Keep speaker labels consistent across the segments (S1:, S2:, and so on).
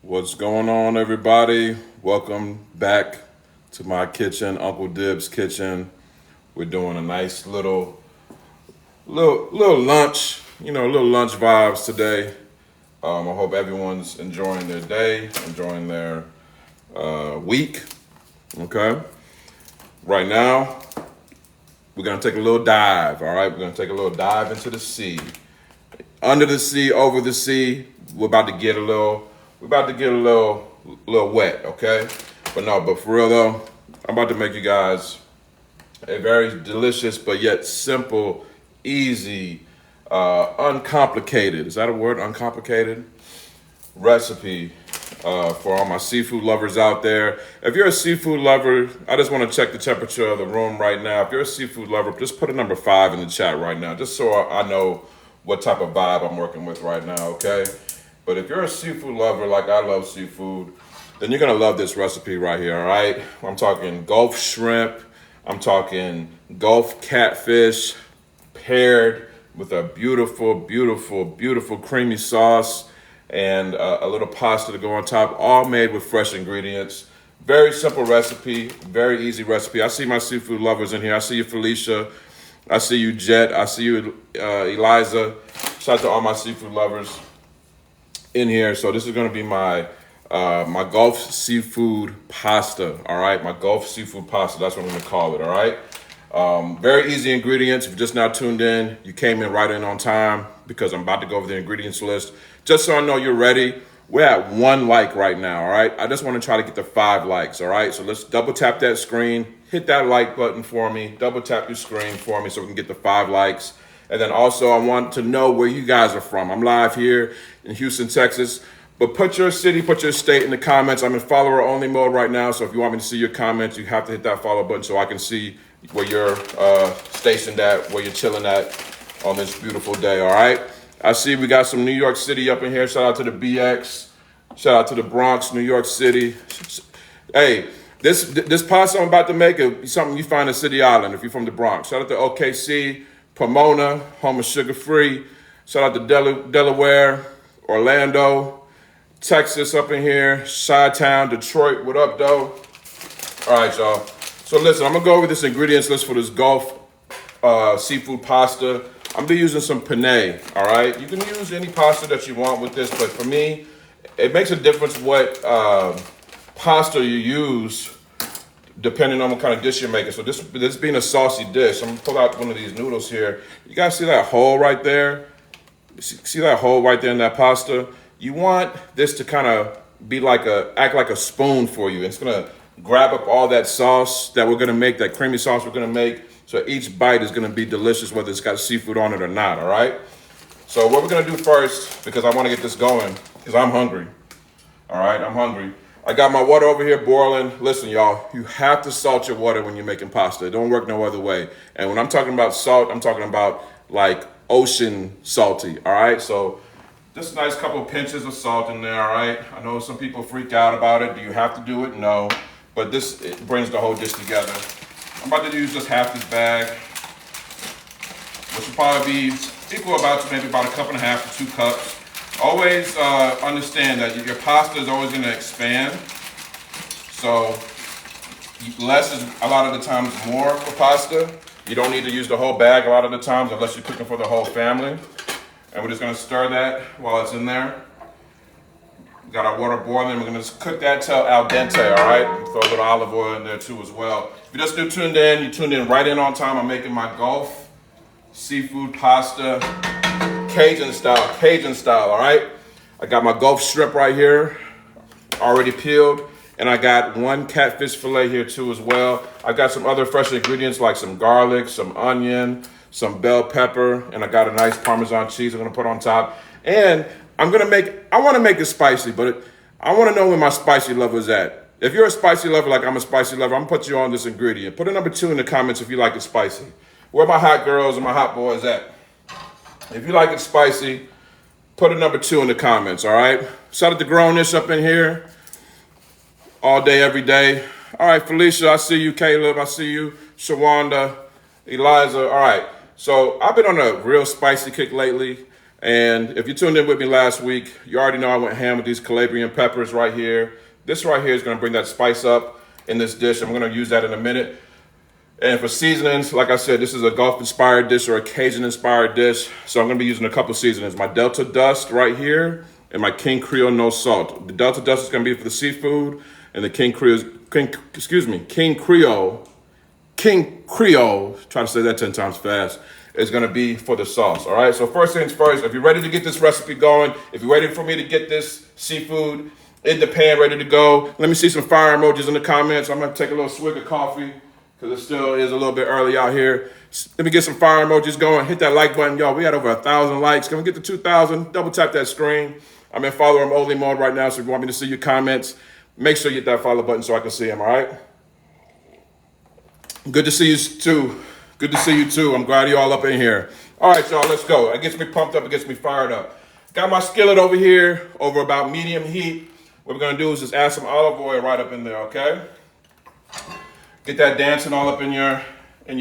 S1: What's going on, everybody? Welcome back to my kitchen, Uncle Dibbz kitchen. We're doing a nice little lunch, little lunch vibes today. I hope everyone's enjoying their day, enjoying their week. Okay. Right now, we're gonna take a little dive. All right, we're gonna take a little dive into the sea, under the sea, over the sea. We're about to get a little. We're about to get a little wet, okay? But for real though, I'm about to make you guys a very delicious but yet simple, easy, uncomplicated. Is that a word? Uncomplicated recipe for all my seafood lovers out there. If you're a seafood lover, I just want to check the temperature of the room right now. If you're a seafood lover, just put a number 5 in the chat right now, just so I know what type of vibe I'm working with right now, okay? But if you're a seafood lover like I love seafood, then you're gonna love this recipe right here, all right? I'm talking Gulf shrimp, I'm talking Gulf catfish paired with a beautiful, beautiful, beautiful creamy sauce and a little pasta to go on top, all made with fresh ingredients. Very simple recipe, very easy recipe. I see my seafood lovers in here. I see you, Felicia. I see you, Jet. I see you, Eliza. Shout out to all my seafood lovers in here. So this is going to be my Gulf seafood pasta. All right, my Gulf seafood pasta. That's what I'm going to call it. All right. Very easy ingredients. If you're just now tuned in, you came in right in on time because I'm about to go over the ingredients list. Just so I know you're ready. We're at 1 like right now. All right. I just want to try to get to 5 likes. All right. So let's double tap that screen. Hit that like button for me. Double tap your screen for me so we can get to 5 likes. And then also I want to know where you guys are from. I'm live here in Houston, Texas. But put your city, put your state in the comments. I'm in follower only mode right now. So if you want me to see your comments, you have to hit that follow button so I can see where you're stationed at, where you're chilling at on this beautiful day, all right? I see we got some New York City up in here. Shout out to the BX. Shout out to the Bronx, New York City. Hey, this pasta I'm about to make is something you find in City Island if you're from the Bronx. Shout out to OKC. Pomona, home of Sugar Free. Shout out to Delaware, Orlando, Texas up in here, Chi-Town, Detroit. What up, though? All right, y'all. So listen, I'm going to go over this ingredients list for this Gulf seafood pasta. I'm going to be using some penne, all right? You can use any pasta that you want with this, but for me, it makes a difference what pasta you use depending on what kind of dish you're making. So this being a saucy dish, I'm gonna pull out one of these noodles here. You guys see that hole right there? See that hole right there in that pasta? You want this to kind of be act like a spoon for you. It's gonna grab up all that sauce that we're gonna make, that creamy sauce we're gonna make. So each bite is gonna be delicious, whether it's got seafood on it or not, all right? So what we're gonna do first, because I wanna get this going, because I'm hungry, all right? I'm hungry. I got my water over here boiling. Listen, y'all, you have to salt your water when you're making pasta. It don't work no other way. And when I'm talking about salt, I'm talking about like ocean salty, all right? So just a nice couple of pinches of salt in there, all right? I know some people freak out about it. Do you have to do it? No. But it brings the whole dish together. I'm about to use just half this bag, which will probably be equal to maybe about 1.5 cups to 2 cups. Always understand that your pasta is always going to expand. So less is a lot of the times more for pasta. You don't need to use the whole bag a lot of the times unless you're cooking for the whole family. And we're just going to stir that while it's in there. We got our water boiling. We're going to cook that till al dente, all right? Throw a little olive oil in there too as well. If you just tuned in, you tuned in right in on time. I'm making my Gulf seafood pasta. Cajun style, all right? I got my Gulf shrimp right here, already peeled, and I got 1 catfish fillet here too as well. I got some other fresh ingredients like some garlic, some onion, some bell pepper, and I got a nice Parmesan cheese I'm gonna put on top. And I wanna make it spicy, but I wanna know where my spicy level is at. If you're a spicy lover like I'm a spicy lover, I'm gonna put you on this ingredient. Put a number 2 in the comments if you like it spicy. Where my hot girls and my hot boys at? If you like it spicy, put a number 2 in the comments, all right? Shout out to Grownish up in here. All day, every day. All right, Felicia, I see you. Caleb, I see you. Shawanda, Eliza, all right. So I've been on a real spicy kick lately. And if you tuned in with me last week, you already know I went ham with these Calabrian peppers right here. This right here is gonna bring that spice up in this dish. I'm gonna use that in a minute. And for seasonings, like I said, this is a Gulf-inspired dish or a Cajun-inspired dish. So I'm gonna be using a couple seasonings. My Delta Dust right here and my King Creole no salt. The Delta Dust is gonna be for the seafood, and the King Creole, try to say that 10 times fast, is gonna be for the sauce, all right? So first things first, if you're ready to get this recipe going, if you're ready for me to get this seafood in the pan ready to go, let me see some fire emojis in the comments. I'm gonna take a little swig of coffee, because it still is a little bit early out here. Let me get some fire emojis going. Hit that like button, y'all. We had over 1,000 likes. Can we get to 2,000? Double tap that screen. I'm in follow them only mode right now, so if you want me to see your comments, make sure you hit that follow button so I can see them, all right? Good to see you too. Good to see you too. I'm glad you all up in here. All right, y'all, let's go. It gets me pumped up. It gets me fired up. Got my skillet over here, over about medium heat. What we're gonna do is just add some olive oil right up in there, okay? Get that dancing all up in your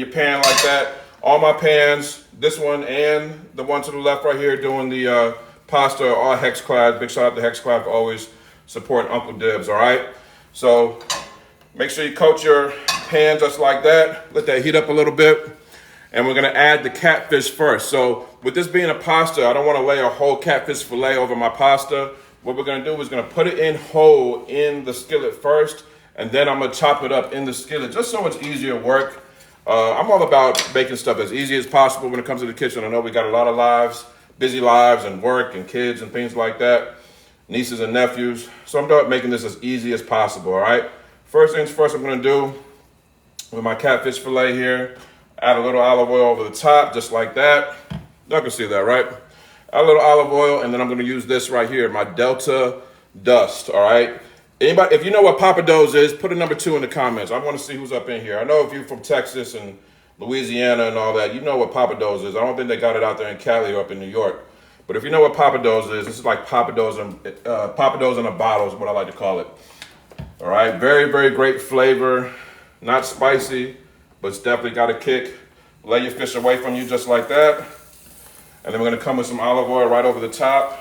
S1: pan like that. All my pans, this one and the one to the left right here doing the pasta are all hex clad. Big shout out to hex clad for always supporting Uncle Dibbz, all right? So make sure you coat your pan just like that. Let that heat up a little bit. And we're gonna add the catfish first. So with this being a pasta, I don't wanna lay a whole catfish fillet over my pasta. What we're gonna do is gonna put it in whole in the skillet first, and then I'm gonna chop it up in the skillet just so it's easier work. I'm all about making stuff as easy as possible when it comes to the kitchen. I know we got a lot of lives, busy lives and work and kids and things like that, nieces and nephews. So I'm about making this as easy as possible, all right? First things first, I'm gonna do with my catfish fillet here, add a little olive oil over the top, just like that. Y'all can see that, right? Add a little olive oil, and then I'm gonna use this right here, my Delta Dust, all right? Anybody, if you know what Papa Do's is, put a number 2 in the comments. I want to see who's up in here. I know if you're from Texas and Louisiana and all that, you know what Papa Do's is. I don't think they got it out there in Cali or up in New York. But if you know what Papa Do's is, this is like Papa Do's in a bottle is what I like to call it. All right, very, very great flavor. Not spicy, but it's definitely got a kick. Lay your fish away from you just like that. And then we're gonna come with some olive oil right over the top.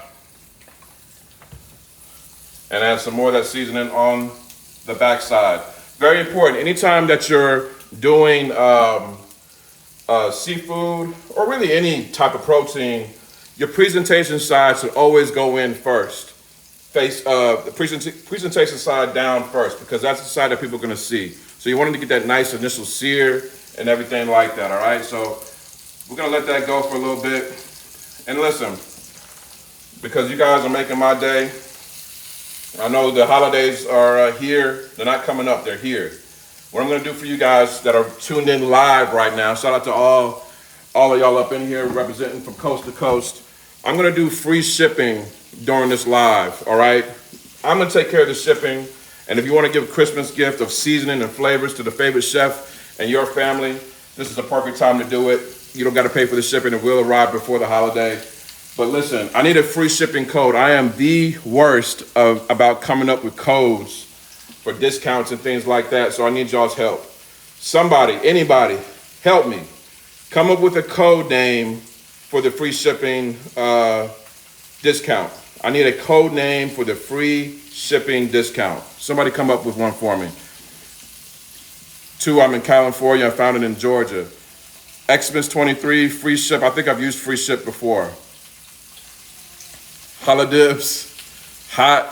S1: And add some more of that seasoning on the backside. Very important, anytime that you're doing seafood or really any type of protein, your presentation side should always go in first. Face the presentation side down first, because that's the side that people are gonna see. So you want them to get that nice initial sear and everything like that, all right? So we're gonna let that go for a little bit. And listen, because you guys are making my day, I know the holidays are here. They're not coming up, they're here. What I'm gonna do for you guys that are tuned in live right now, shout out to all of y'all up in here representing from coast to coast. I'm gonna do free shipping during this live, all right? I'm gonna take care of the shipping. And if you wanna give a Christmas gift of seasoning and flavors to the favorite chef and your family, this is the perfect time to do it. You don't gotta pay for the shipping, it will arrive before the holiday. But listen, I need a free shipping code. I am the worst about coming up with codes for discounts and things like that, so I need y'all's help. Somebody, anybody, help me. Come up with a code name for the free shipping discount. I need a code name for the free shipping discount. Somebody come up with one for me. 2, I'm in California. I found it in Georgia. Xmas 23, free ship. I think I've used free ship before. Dibbz, hot,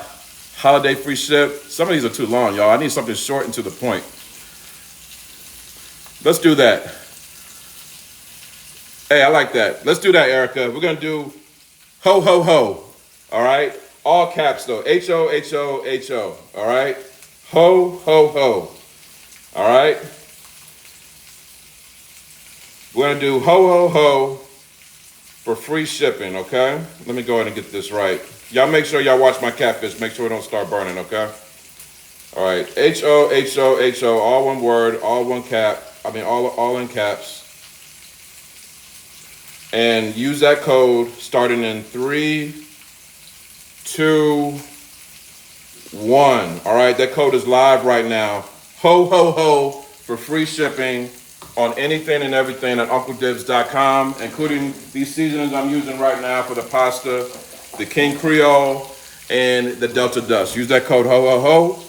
S1: holiday free ship. Some of these are too long, y'all. I need something short and to the point. Let's do that. Hey, I like that. Let's do that, Erica. We're gonna do ho, ho, ho. All right? All caps though. H-O, H-O, H-O. All right? Ho, ho, ho. All right? We're gonna do ho, ho, ho for free shipping, okay? Let me go ahead and get this right. Y'all make sure y'all watch my catfish. Make sure it don't start burning, okay? All right, H-O, H-O, H-O, all one word, all one cap. I mean, all in caps. And use that code starting in 3, 2, 1. All right, that code is live right now. Ho, ho, ho for free shipping on anything and everything at UncleDibbz.com, including these seasonings I'm using right now for the pasta, the King Creole, and the Delta Dust. Use that code HOHOHO.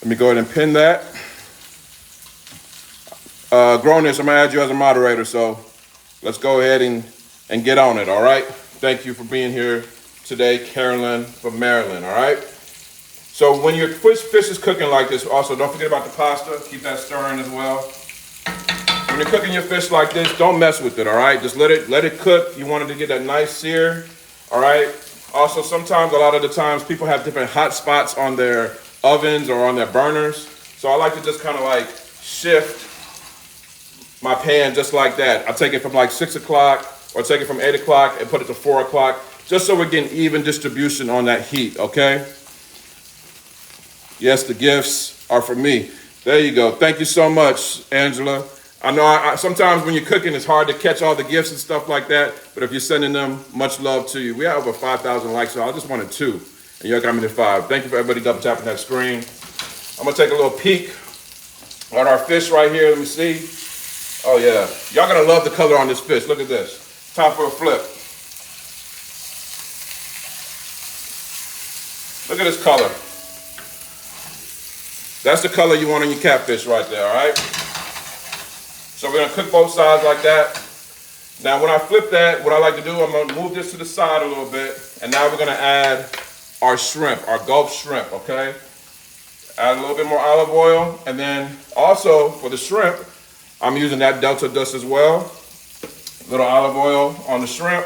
S1: Let me go ahead and pin that. Grownness, I'm gonna add you as a moderator, so let's go ahead and get on it, all right? Thank you for being here today, Carolyn from Maryland, all right? So when your fish is cooking like this, also don't forget about the pasta. Keep that stirring as well. When you're cooking your fish like this, don't mess with it, all right? Just let it cook. You want it to get that nice sear, all right? Also, sometimes, a lot of the times, people have different hot spots on their ovens or on their burners. So I like to just kind of like shift my pan just like that. I take it from like 6 o'clock or take it from 8 o'clock and put it to 4 o'clock, just so we're getting even distribution on that heat, okay? Yes, the gifts are for me. There you go. Thank you so much, Angela. I know sometimes when you're cooking, it's hard to catch all the gifts and stuff like that, but if you're sending them, much love to you. We have over 5,000 likes, so I just wanted 2, and y'all got me to 5. Thank you for everybody double tapping that screen. I'm gonna take a little peek at our fish right here. Let me see. Oh yeah, y'all gonna love the color on this fish. Look at this. Time for a flip. Look at this color. That's the color you want on your catfish right there, all right? So we're gonna cook both sides like that. Now when I flip that, what I like to do, I'm gonna move this to the side a little bit, and now we're gonna add our shrimp, our Gulf shrimp, okay? Add a little bit more olive oil, and then also for the shrimp, I'm using that Delta Dust as well. A little olive oil on the shrimp.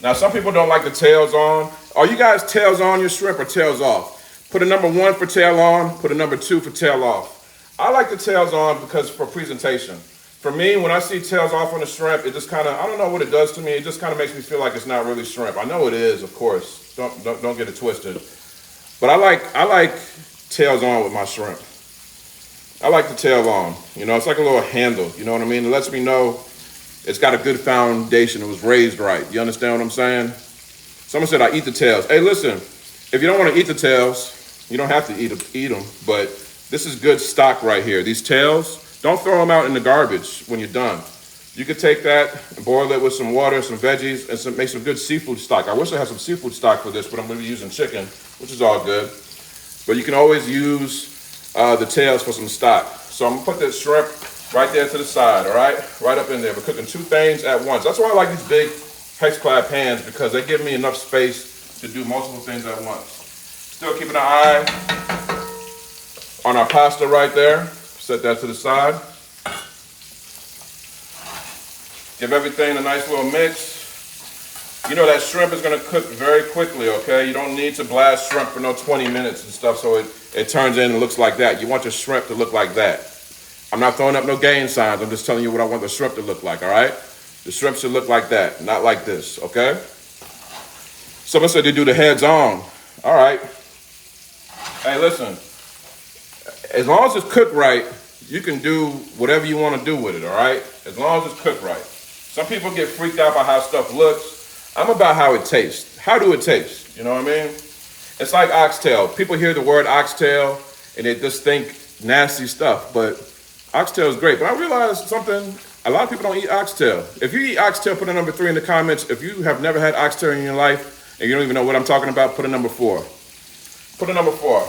S1: Now some people don't like the tails on. Are you guys tails on your shrimp or tails off? Put a number 1 for tail on, put a number 2 for tail off. I like the tails on because for presentation. For me, when I see tails off on the shrimp, it just kind of, I don't know what it does to me. It just kind of makes me feel like it's not really shrimp. I know it is, of course. Don't get it twisted. But I like tails on with my shrimp. I like the tail on. You know, it's like a little handle. You know what I mean? It lets me know it's got a good foundation. It was raised right. You understand what I'm saying? Someone said I eat the tails. Hey, listen, if you don't want to eat the tails, you don't have to eat them. But this is good stock right here. These tails, don't throw them out in the garbage when you're done. You could take that and boil it with some water, some veggies, and make some good seafood stock. I wish I had some seafood stock for this, but I'm going to be using chicken, which is all good. But you can always use the tails for some stock. So I'm gonna put that shrimp right there to the side, all right? Right up in there. We're cooking 2 things at once. That's why I like these big Hexclad pans, because they give me enough space to do multiple things at once. Still keeping an eye on our pasta right there. Set that to the side. Give everything a nice little mix. You know that shrimp is gonna cook very quickly, okay? You don't need to blast shrimp for no 20 minutes and stuff so it turns in and looks like that. You want your shrimp to look like that. I'm not throwing up no gain signs. I'm just telling you what I want the shrimp to look like, all right? The shrimp should look like that, not like this, okay? Someone said they do the heads on. All right. Hey, listen. As long as it's cooked right, you can do whatever you want to do with it, all right? As long as it's cooked right. Some people get freaked out by how stuff looks. I'm about how it tastes. How do it taste? You know what I mean? It's like oxtail. People hear the word oxtail and they just think nasty stuff, but oxtail is great. But I realized something, a lot of people don't eat oxtail. If you eat oxtail, put a number 3 in the comments. If you have never had oxtail in your life and you don't even know what I'm talking about, put a number 4. Put a number 4.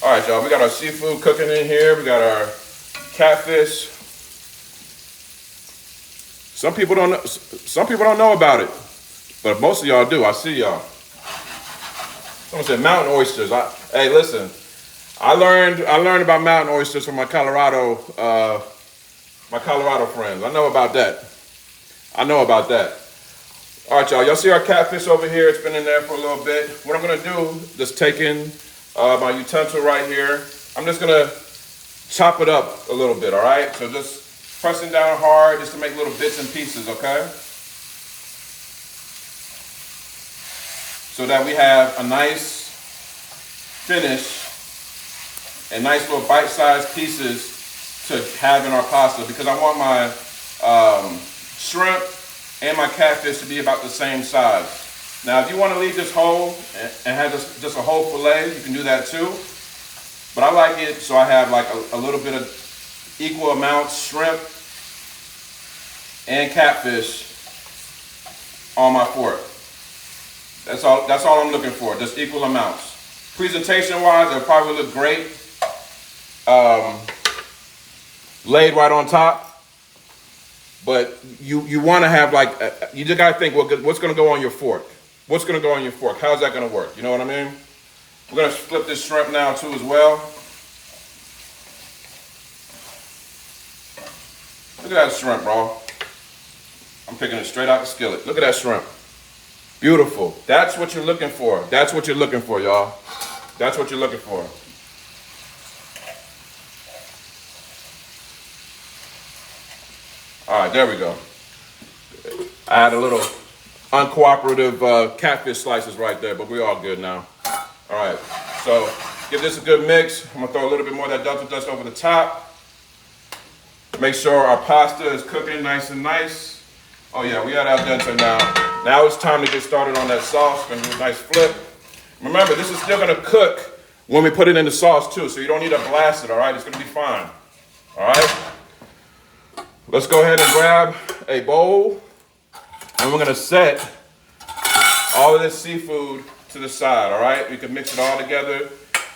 S1: All right, y'all, we got our seafood cooking in here. We got our catfish. Some people don't know about it, but most of y'all do. I see y'all. Someone said mountain oysters. Hey, listen. I learned about mountain oysters from my Colorado friends. I know about that. All right, y'all. Y'all see our catfish over here? It's been in there for a little bit. What I'm gonna do, just take in my utensil right here. I'm just gonna chop it up a little bit. All right. So just pressing down hard just to make little bits and pieces, okay? So that we have a nice finish and nice little bite-sized pieces to have in our pasta, because I want my shrimp and my catfish to be about the same size. Now, if you want to leave this whole and have just a whole fillet, you can do that too. But I like it so I have like a little bit of equal amounts shrimp and catfish on my fork. That's all I'm looking for, just equal amounts. Presentation wise, it'll probably look great. Laid right on top. But you want to have like, you just got to think, what's going to go on your fork? What's going to go on your fork? How's that going to work? You know what I mean? We're going to flip this shrimp now too as well. Look at that shrimp, bro. I'm picking it straight out the skillet. Look at that shrimp. Beautiful. That's what you're looking for. That's what you're looking for, y'all. That's what you're looking for. All right, there we go. I had a little uncooperative catfish slices right there, but we're all good now. All right, so give this a good mix. I'm gonna throw a little bit more of that Delta dust over the top. Make sure our pasta is cooking nice and nice. Oh yeah, we got al dente now. Now it's time to get started on that sauce. Gonna do a nice flip. Remember, this is still gonna cook when we put it in the sauce too, so you don't need to blast it, all right? It's gonna be fine, all right? Let's go ahead and grab a bowl, and we're gonna set all of this seafood to the side, all right? We can mix it all together.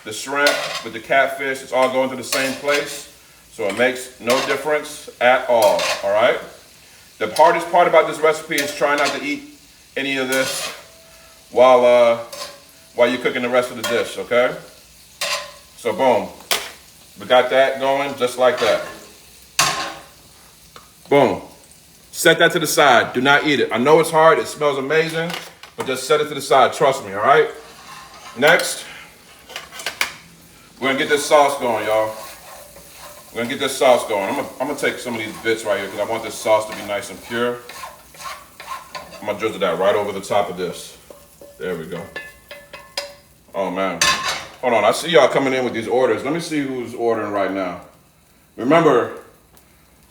S1: The shrimp with the catfish, it's all going to the same place, so it makes no difference at all right? The hardest part about this recipe is trying not to eat any of this while you're cooking the rest of the dish, okay? So boom, we got that going just like that. Boom. Set that to the side. Do not eat it. I know it's hard. It smells amazing, but just set it to the side. Trust me, all right? Next, we're going to get this sauce going, y'all. We're going to get this sauce going. I'm going to take some of these bits right here because I want this sauce to be nice and pure. I'm going to drizzle that right over the top of this. There we go. Oh, man. Hold on. I see y'all coming in with these orders. Let me see who's ordering right now. Remember,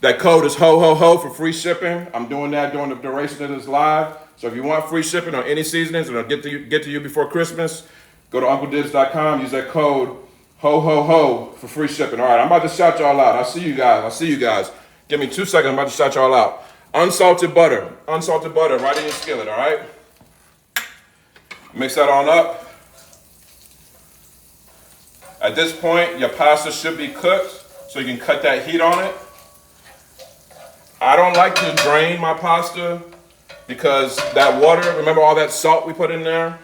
S1: that code is HO for free shipping. I'm doing that during the duration of this live. So if you want free shipping on any seasonings and it'll get to you before Christmas, go to UncleDibbz.com, use that code HO for free shipping. All right, I'm about to shout y'all out. I see you guys. Give me 2 seconds. I'm about to shout y'all out. Unsalted butter right in your skillet, all right? Mix that on up. At this point, your pasta should be cooked, so you can cut that heat on it. I don't like to drain my pasta because that water, remember all that salt we put in there?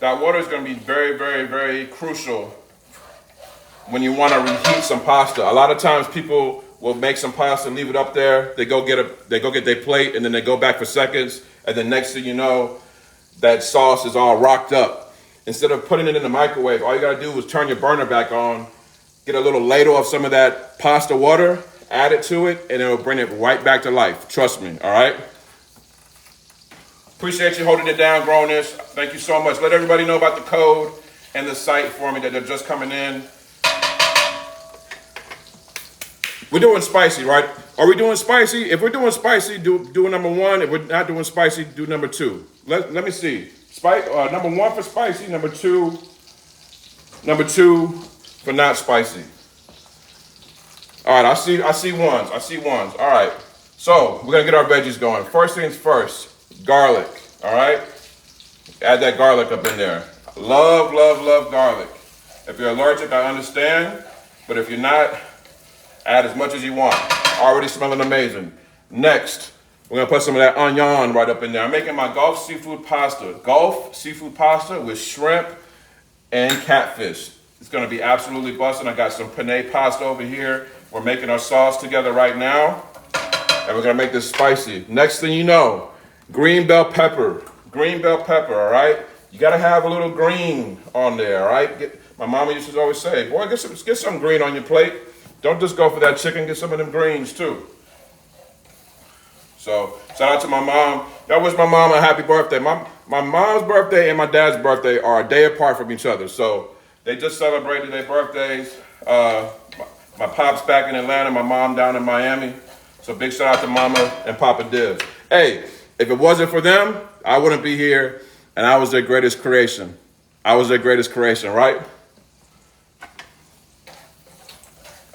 S1: That water is going to be very, very, very crucial when you want to reheat some pasta. A lot of times people will make some pasta and leave it up there. They go get their plate and then they go back for seconds. And then next thing you know, that sauce is all rocked up. Instead of putting it in the microwave, all you got to do is turn your burner back on, get a little ladle of some of that pasta water, add it to it, and it'll bring it right back to life. Trust me, all right? Appreciate you holding it down, Grownish. Thank you so much. Let everybody know about the code and the site for me that they're just coming in. We're doing spicy, right? Are we doing spicy? If we're doing spicy, do number one. If we're not doing spicy, do number two. Let me see. Number one for spicy, number two for not spicy. All right, I see ones. All right, so we're gonna get our veggies going. First things first, garlic. All right, add that garlic up in there. Love, love, love garlic. If you're allergic, I understand, but if you're not, add as much as you want. Already smelling amazing. Next, we're gonna put some of that onion right up in there. I'm making my Gulf seafood pasta. Gulf seafood pasta with shrimp and catfish. It's gonna be absolutely busting. I got some penne pasta over here. We're making our sauce together right now, and we're gonna make this spicy. Next thing you know, green bell pepper, all right? You gotta have a little green on there, all right? My mama used to always say, boy, get some green on your plate. Don't just go for that chicken, get some of them greens too. So, shout out to my mom. Y'all wish my mom a happy birthday. My mom's birthday and my dad's birthday are a day apart from each other, so they just celebrated their birthdays. My pop's back in Atlanta, my mom down in Miami. So big shout out to Mama and Papa Dibbz. Hey, if it wasn't for them, I wouldn't be here, and I was their greatest creation. Right?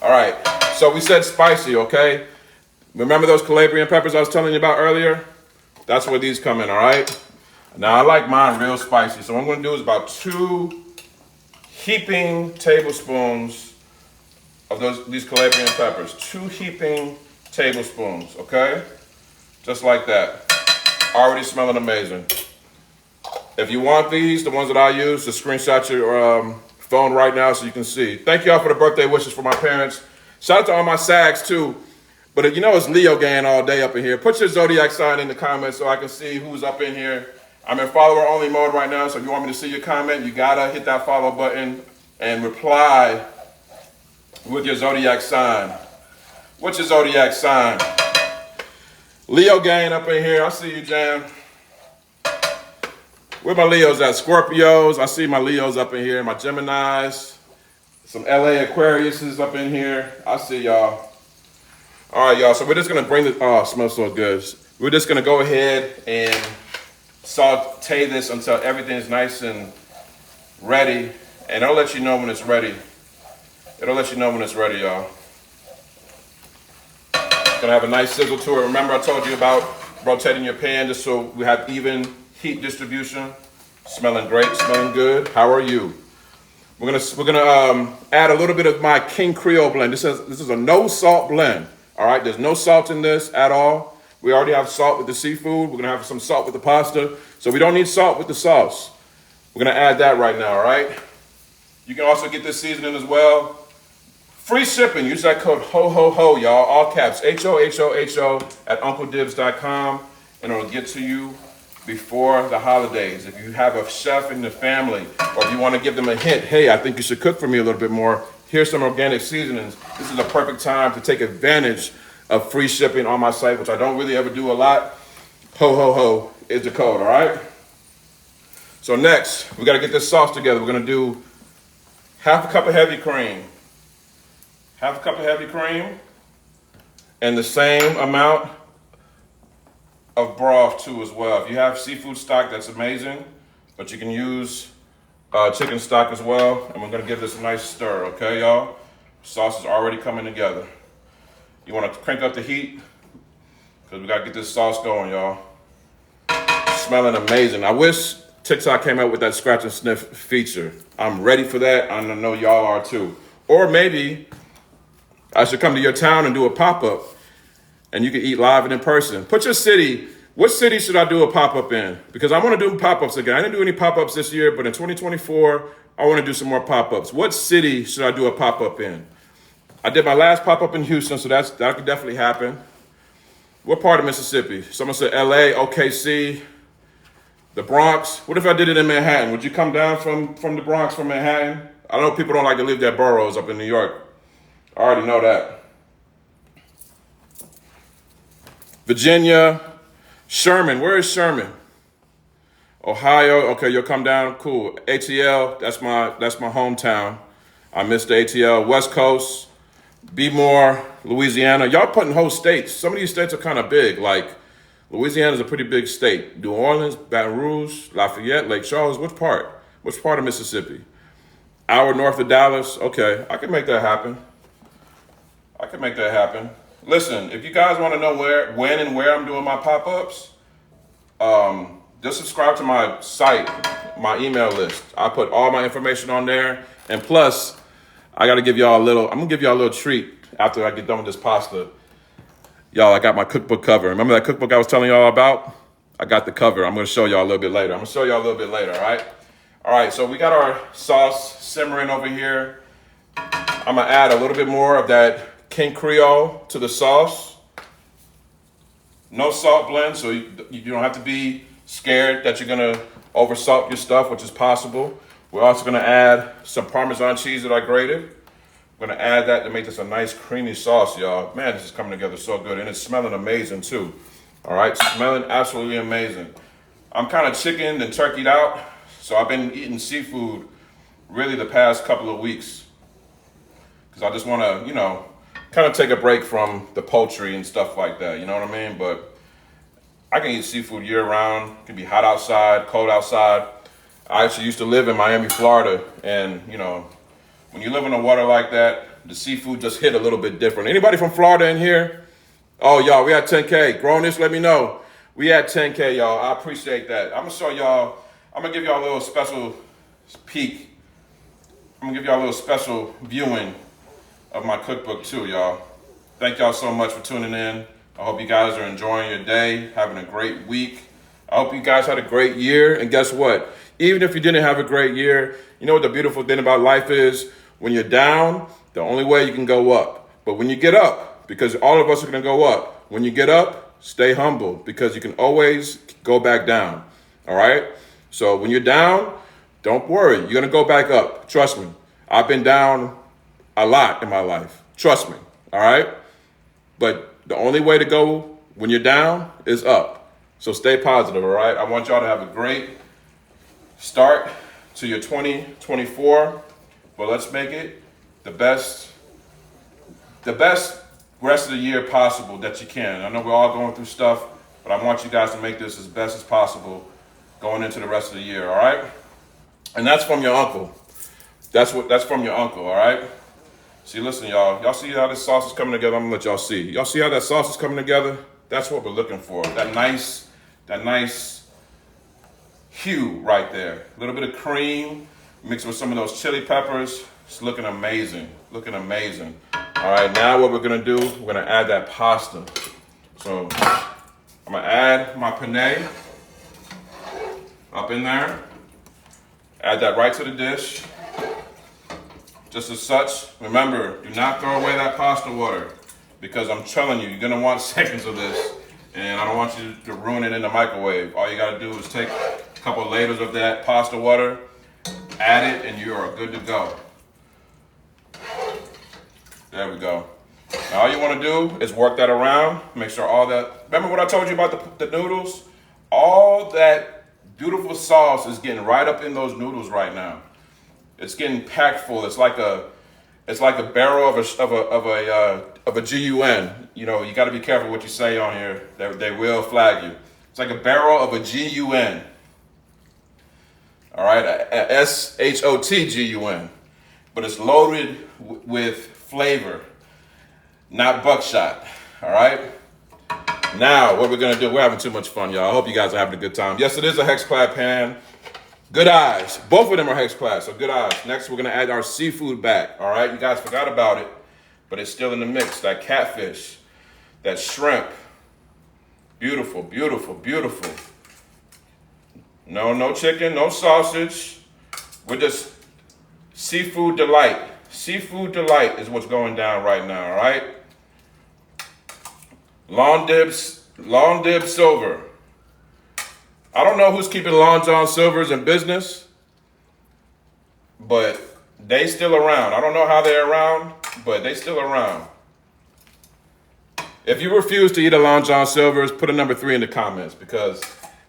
S1: All right, so we said spicy, okay? Remember those Calabrian peppers I was telling you about earlier? That's where these come in, all right? Now, I like mine real spicy, so what I'm gonna do is about 2 heaping tablespoons of these Calabrian peppers. 2 heaping tablespoons, okay? Just like that. Already smelling amazing. If you want these, the ones that I use, just screenshot your phone right now so you can see. Thank y'all for the birthday wishes for my parents. Shout out to all my SAGs too. But you know it's Leo gang all day up in here. Put your zodiac sign in the comments so I can see who's up in here. I'm in follower only mode right now, so if you want me to see your comment, you gotta hit that follow button and reply with your zodiac sign. What's your zodiac sign? Leo gang up in here. I see you, Jam. Where my Leos at? Scorpios. I see my Leos up in here. My Geminis. Some LA Aquariuses up in here. I see y'all. All right, y'all. So we're just going to bring this. Oh, it smells so good. We're just going to go ahead and saute this until everything's nice and ready. And I'll let you know when it's ready. It'll let you know when it's ready, y'all. It's going to have a nice sizzle to it. Remember I told you about rotating your pan just so we have even heat distribution. Smelling great, smelling good. How are you? We're gonna add a little bit of my King Creole blend. This is a no salt blend. All right, there's no salt in this at all. We already have salt with the seafood. We're gonna have some salt with the pasta, so we don't need salt with the sauce. We're gonna add that right now. All right. You can also get this seasoning as well. Free shipping. Use that code HOHOHO, y'all. All caps. HOHOHO at UncleDibbz.com, and it'll get to you before the holidays. If you have a chef in the family, or if you want to give them a hint, hey, I think you should cook for me a little bit more, here's some organic seasonings. This is a perfect time to take advantage of free shipping on my site, which I don't really ever do a lot. Ho, ho, ho is the code, all right? So next, we got to get this sauce together. We're going to do half a cup of heavy cream. Half a cup of heavy cream, and the same amount of broth too as well. If you have seafood stock, that's amazing, but you can use chicken stock as well. And we're gonna give this a nice stir, okay, y'all? Sauce is already coming together. You wanna crank up the heat, because we gotta get this sauce going, y'all. Smelling amazing. I wish TikTok came out with that scratch and sniff feature. I'm ready for that, and I know y'all are too. Or maybe I should come to your town and do a pop-up, and you can eat live and in person. Put your city. What city should I do a pop-up in? Because I want to do pop-ups again. I didn't do any pop-ups this year, but in 2024, I want to do some more pop-ups. What city should I do a pop-up in? I did my last pop-up in Houston, so that could definitely happen. What part of Mississippi? Someone said LA, OKC, the Bronx. What if I did it in Manhattan? Would you come down from the Bronx, from Manhattan? I know people don't like to leave their boroughs up in New York. I already know that. Virginia, Sherman. Where is Sherman? Ohio. Okay, you'll come down. Cool. ATL. That's my hometown. I missed the ATL. West Coast. Be more. Louisiana. Y'all putting whole states. Some of these states are kind of big. Like Louisiana's a pretty big state. New Orleans, Baton Rouge, Lafayette, Lake Charles. Which part? Which part of Mississippi? Hour north of Dallas. Okay, I can make that happen. I can make that happen. Listen, if you guys want to know when and where I'm doing my pop-ups, just subscribe to my site, my email list. I put all my information on there. And plus, I'm going to give y'all a little treat after I get done with this pasta. Y'all, I got my cookbook cover. Remember that cookbook I was telling y'all about? I got the cover. I'm going to show y'all a little bit later. All right? All right, so we got our sauce simmering over here. I'm going to add a little bit more of that King Creole to the sauce. No salt blend, so you don't have to be scared that you're gonna oversalt your stuff, which is possible. We're also gonna add some Parmesan cheese that I grated. We're gonna add that to make this a nice creamy sauce, y'all. Man, this is coming together so good, and it's smelling amazing too. All right, smelling absolutely amazing. I'm kind of chickened and turkeyed out, so I've been eating seafood really the past couple of weeks, because I just wanna, kind of take a break from the poultry and stuff like that, you know what I mean? But I can eat seafood year round. It can be hot outside, cold outside. I actually used to live in Miami, Florida, and when you live in the water like that, the seafood just hit a little bit different. Anybody from Florida in here? Oh, y'all, we at 10K. Grownish, let me know. We at 10K, y'all. I appreciate that. I'm gonna show y'all, I'm gonna give y'all a little special peek. I'm gonna give y'all a little special viewing of my cookbook too, y'all. Thank y'all so much for tuning in. I hope you guys are enjoying your day, having a great week. I hope you guys had a great year. And guess what? Even if you didn't have a great year, you know what the beautiful thing about life is? When you're down, the only way you can go up. But when you get up, because all of us are gonna go up, when you get up, stay humble, because you can always go back down, all right? So when you're down, don't worry, you're gonna go back up, trust me. I've been down a lot in my life, trust me, all right? But the only way to go when you're down is up. So stay positive, all right? I want y'all to have a great start to your 2024, but let's make it the best rest of the year possible that you can. I know we're all going through stuff, but I want you guys to make this as best as possible going into the rest of the year, all right? And that's from your uncle. That's from your uncle, all right? See, listen, y'all. Y'all see how this sauce is coming together? I'm gonna let y'all see. Y'all see how that sauce is coming together? That's what we're looking for. That nice hue right there. A little bit of cream mixed with some of those chili peppers. It's looking amazing. Looking amazing. All right, now what we're gonna do, we're gonna add that pasta. So I'm gonna add my penne up in there. Add that right to the dish. Just as such. Remember, do not throw away that pasta water, because I'm telling you, you're gonna want seconds of this, and I don't want you to ruin it in the microwave. All you gotta do is take a couple of ladles of that pasta water, add it, and you are good to go. There we go. Now all you wanna do is work that around, make sure all that, remember what I told you about the noodles? All that beautiful sauce is getting right up in those noodles right now. It's getting packed full. It's like a barrel of a GUN. You know, you got to be careful what you say on here. They will flag you. It's like a barrel of a GUN. All right, a SHOTGUN, but it's loaded with flavor, not buckshot. All right. Now what we're gonna do? We're having too much fun, y'all. I hope you guys are having a good time. Yes, it is a hex clad pan. Good eyes. Both of them are hex clad, so good eyes. Next, we're gonna add our seafood back. All right, you guys forgot about it, but it's still in the mix. That catfish, that shrimp. Beautiful, beautiful, beautiful. No chicken, no sausage. We're just seafood delight. Seafood delight is what's going down right now, all right? Long Dibbz Silver. I don't know who's keeping Long John Silvers in business, but they still around. I don't know how they're around, but they still around. If you refuse to eat a Long John Silver's, put a number 3 in the comments, because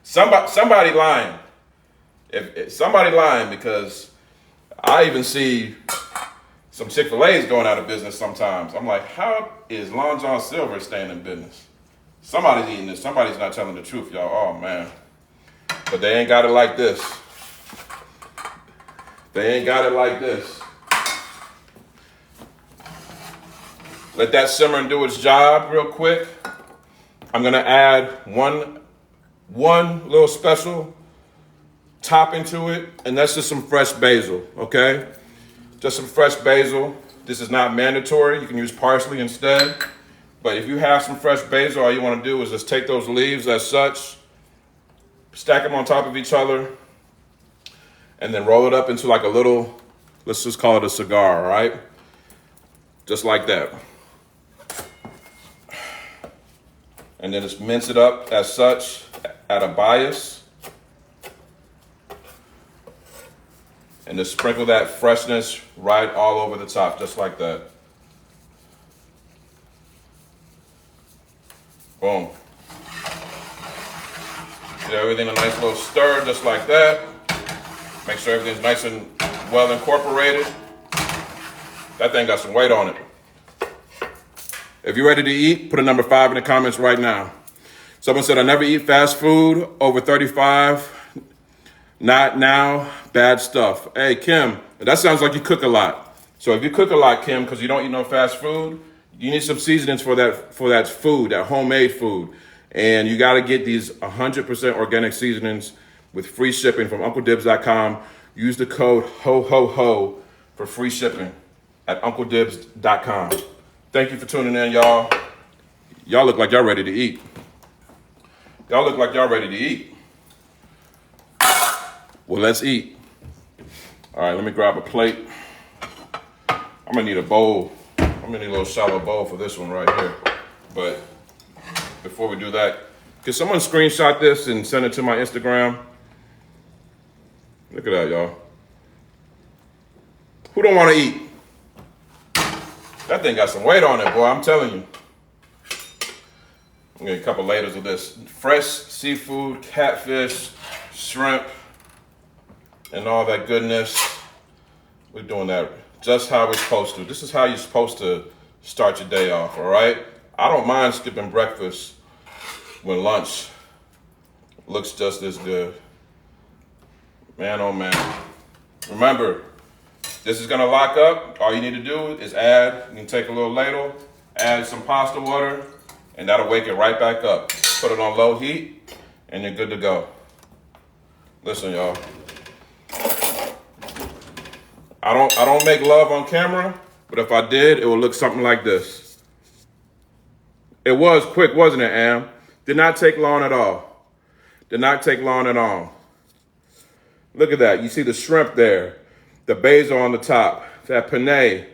S1: somebody lying. If somebody lying, because I even see some Chick-fil-A's going out of business sometimes. I'm like, how is Long John Silver staying in business? Somebody's eating this. Somebody's not telling the truth, y'all. Oh, man. But they ain't got it like this. They ain't got it like this. Let that simmer and do its job real quick. I'm gonna add one little special topping to it, and that's just some fresh basil, okay? Just some fresh basil. This is not mandatory. You can use parsley instead. But if you have some fresh basil, all you wanna do is just take those leaves as such, stack them on top of each other, and then roll it up into like a little, let's just call it a cigar, all right? Just like that. And then just mince it up as such at a bias. And just sprinkle that freshness right all over the top, just like that. Boom. Give everything a nice little stir, just like that. Make sure everything's nice and well incorporated. That thing got some weight on it. If you're ready to eat, put a number 5 in the comments right now. Someone said, I never eat fast food over 35. Not now, bad stuff. Hey, Kim, that sounds like you cook a lot. So if you cook a lot, Kim, because you don't eat no fast food, you need some seasonings for that food, that homemade food. And you got to get these 100% organic seasonings with free shipping from UncleDibbz.com. Use the code HOHOHO for free shipping at UncleDibbz.com. Thank you for tuning in, y'all. Y'all look like y'all ready to eat. Y'all look like y'all ready to eat. Well, let's eat. All right, let me grab a plate. I'm gonna need a bowl. I'm gonna need a little shallow bowl for this one right here. But before we do that, can someone screenshot this and send it to my Instagram? Look at that, y'all. Who don't want to eat? That thing got some weight on it, boy, I'm telling you. I'm gonna get a couple layers of this. Fresh seafood, catfish, shrimp, and all that goodness. We're doing that just how we're supposed to. This is how you're supposed to start your day off, all right? I don't mind skipping breakfast when lunch looks just as good. Man, oh man. Remember, this is gonna lock up. All you need to do is add, you can take a little ladle, add some pasta water, and that'll wake it right back up. Put it on low heat, and you're good to go. Listen, y'all. I don't make love on camera, but if I did, it would look something like this. It was quick, wasn't it, Am? Did not take long at all. Did not take long at all. Look at that. You see the shrimp there, the basil on the top, that penne,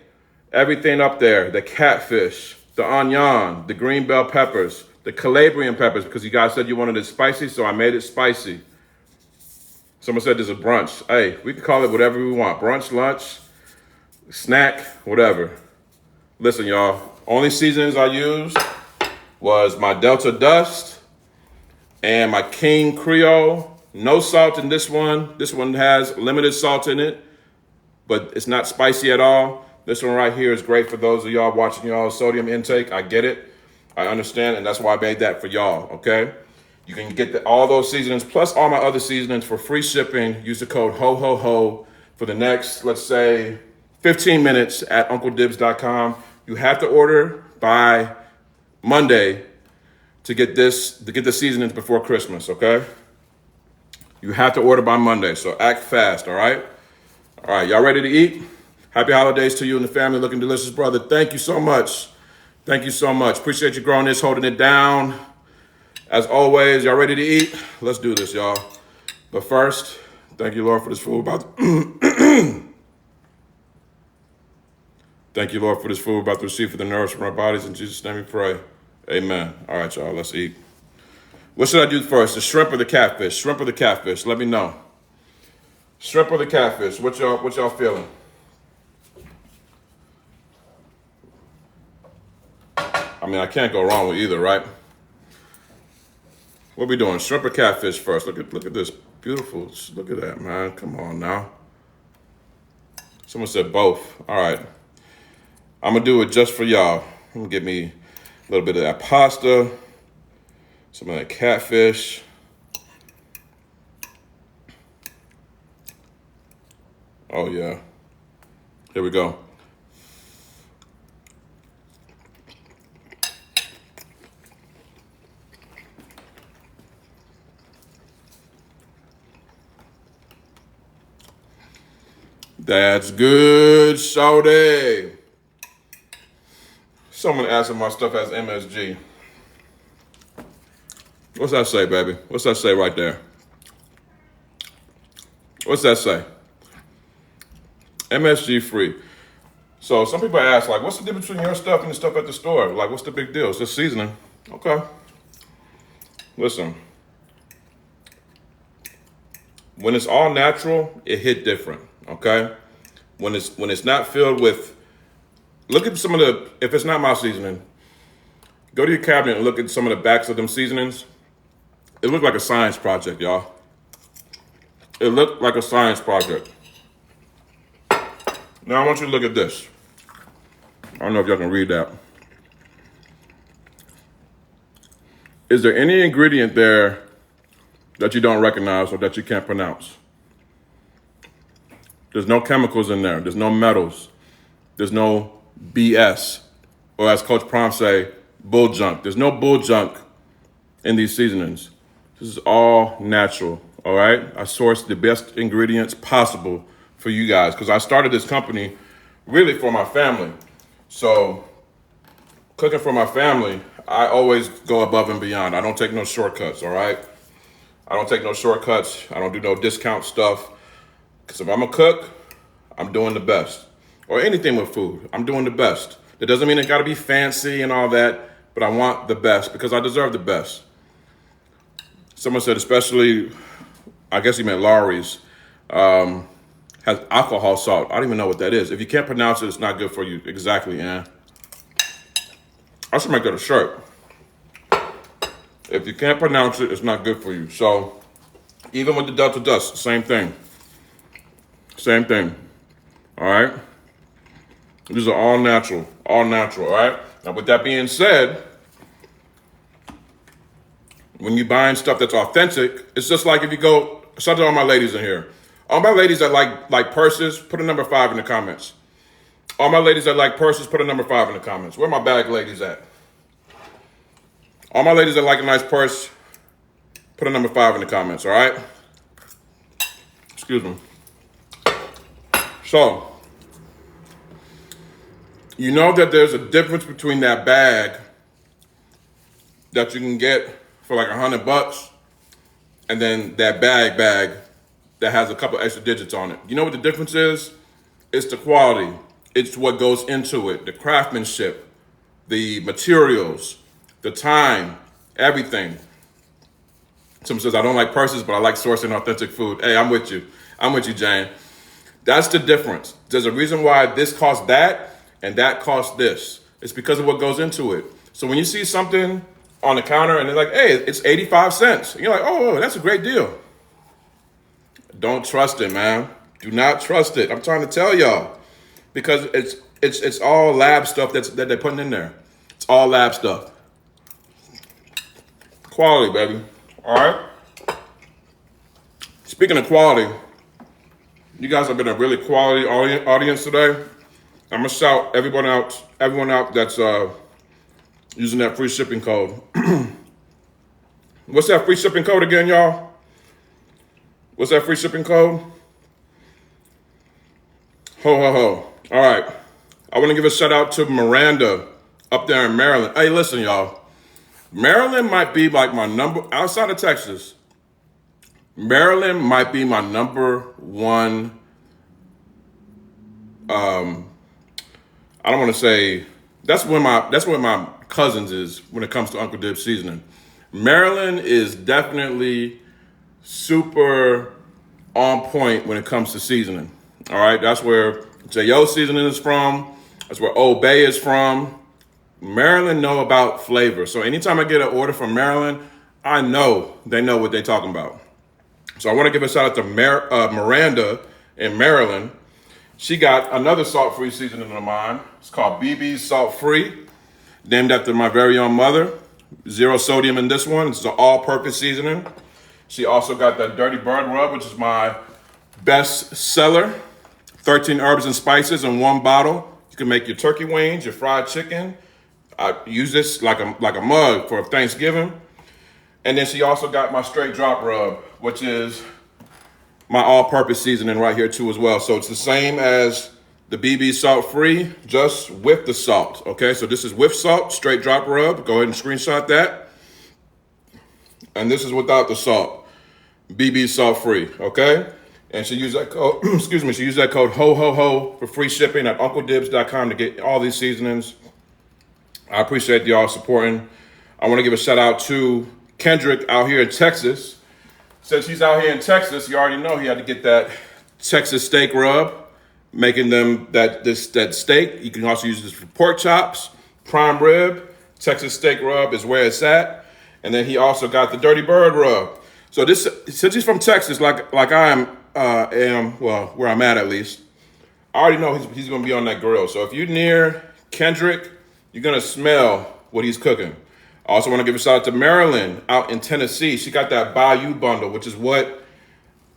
S1: everything up there, the catfish, the onion, the green bell peppers, the Calabrian peppers, because you guys said you wanted it spicy, so I made it spicy. Someone said this is brunch. Hey, we can call it whatever we want. Brunch, lunch, snack, whatever. Listen, y'all, only seasonings I used was my Delta Dust and my King Creole. No salt in this one. This one has limited salt in it, but it's not spicy at all. This one right here is great for those of y'all watching y'all's sodium intake. I get it. I understand, and that's why I made that for y'all, okay? You can get all those seasonings plus all my other seasonings for free shipping. Use the code HOHOHO for the next, let's say, 15 minutes at UncleDibbz.com. You have to order by Monday to get the seasonings before Christmas, okay? You have to order by Monday, so act fast, all right? All right, y'all ready to eat? Happy holidays to you and the family. Looking delicious, brother. Thank you so much. Thank you so much. Appreciate you growing this, holding it down. As always, y'all ready to eat? Let's do this, y'all. But first, thank you, Lord, for this food. Thank you, Lord, for this food we're about to receive for the nourishment of our bodies. In Jesus' name we pray. Amen. All right, y'all, let's eat. What should I do first? The shrimp or the catfish? Shrimp or the catfish? Let me know. Shrimp or the catfish? What y'all feeling? I mean, I can't go wrong with either, right? What we doing? Shrimp or catfish first? Look at this. Beautiful. Look at that, man. Come on now. Someone said both. All right. I'm going to do it just for y'all. I'm going to get me a little bit of that pasta, some of that catfish. Oh, yeah. Here we go. That's good, shawty. Someone asked if my stuff has MSG. What's that say, baby? What's that say right there? What's that say? MSG free. So some people ask, like, what's the difference between your stuff and the stuff at the store? Like, what's the big deal? It's just seasoning. Okay. Listen. When it's all natural, it hit different. Okay, when it's not filled with, look at some of the, if it's not my seasoning, go to your cabinet and look at some of the backs of them seasonings. It looked like a science project, y'all. It looked like a science project. Now I want you to look at this. I don't know if y'all can read that. Is there any ingredient there that you don't recognize or that you can't pronounce? There's no chemicals in there. There's no metals. There's no BS, or as Coach Prom say, bull junk. There's no bull junk in these seasonings. This is all natural, all right? I sourced the best ingredients possible for you guys because I started this company really for my family. So cooking for my family, I always go above and beyond. I don't take no shortcuts, all right? I don't take no shortcuts. I don't do no discount stuff. Because if I'm a cook, I'm doing the best. Or anything with food, I'm doing the best. That doesn't mean it gotta be fancy and all that, but I want the best because I deserve the best. Someone said, especially, I guess he meant Lawry's, has alcohol salt. I don't even know what that is. If you can't pronounce it, it's not good for you. Exactly, Ann. I should make that a shirt. If you can't pronounce it, it's not good for you. So, even with the Delta Dust, same thing. Same thing. All right? These are all natural, all right? Now, with that being said, when you're buying stuff that's authentic, it's just like if you go, shout out to all my ladies in here. All my ladies that like purses, put a number 5 in the comments. All my ladies that like purses, put a number 5 in the comments. Where my bag ladies at? All my ladies that like a nice purse, put a number 5 in the comments, all right? Excuse me. So, you know that there's a difference between that bag that you can get for like $100 and then that bag that has a couple extra digits on it. You know what the difference is? It's the quality. It's what goes into it, the craftsmanship, the materials, the time, everything. Someone says, I don't like purses, but I like sourcing authentic food. Hey, I'm with you. I'm with you, Jane. That's the difference. There's a reason why this costs that and that costs this. It's because of what goes into it. So when you see something on the counter and they're like, hey, it's 85 cents. And you're like, oh, that's a great deal. Don't trust it, man. Do not trust it. I'm trying to tell y'all. Because it's all lab stuff that they're putting in there. It's all lab stuff. Quality, baby. All right? Speaking of quality, you guys have been a really quality audience today. I'm going to shout everyone out that's using that free shipping code. What's that free shipping code again, y'all? What's that free shipping code? Ho, ho, ho. All right. I want to give a shout out to Miranda up there in Maryland. Hey, listen, y'all. Maryland might be like my number, outside of Texas, Maryland might be my number one, I don't want to say, that's where my cousins is when it comes to Uncle Dibbz seasoning. Maryland is definitely super on point when it comes to seasoning. All right, that's where J.O. seasoning is from. That's where Old Bay is from. Maryland know about flavor. So anytime I get an order from Maryland, I know they know what they're talking about. So I want to give a shout out to Miranda in Maryland. She got another salt-free seasoning of mine. It's called BB's Salt Free, named after my very own mother. 0 sodium in this one. It's an all-purpose seasoning. She also got that Dirty Bird Rub, which is my best seller. 13 herbs and spices in one bottle. You can make your turkey wings, your fried chicken. I use this like a mug for Thanksgiving. And then she also got my straight drop rub, which is my all-purpose seasoning right here too as well. So it's the same as the BB salt free, just with the salt. Okay, so this is with salt, straight drop rub. Go ahead and screenshot that. And this is without the salt, BB salt free. Okay, and she used that code. Excuse me. She used that code HO for free shipping at UncleDibbz.com to get all these seasonings. I appreciate y'all supporting. I want to give a shout out to Kendrick out here in Texas. Since he's out here in Texas, you already know he had to get that Texas steak rub, making them that steak. You can also use this for pork chops, prime rib. Texas steak rub is where it's at. And then he also got the Dirty Bird rub. So this, since he's from Texas, like I am, well, where I'm at least, I already know he's gonna be on that grill. So if you're near Kendrick, you're gonna smell what he's cooking. I also want to give a shout out to Marilyn out in Tennessee. She got that Bayou bundle, which is what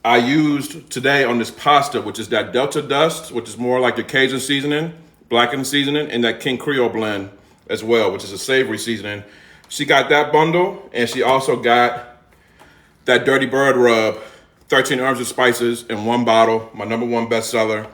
S1: I used today on this pasta, which is that Delta Dust, which is more like the Cajun seasoning, blackened seasoning, and that King Creole blend as well, which is a savory seasoning. She got that bundle, and she also got that Dirty Bird rub, 13 herbs and spices in one bottle, my #1 bestseller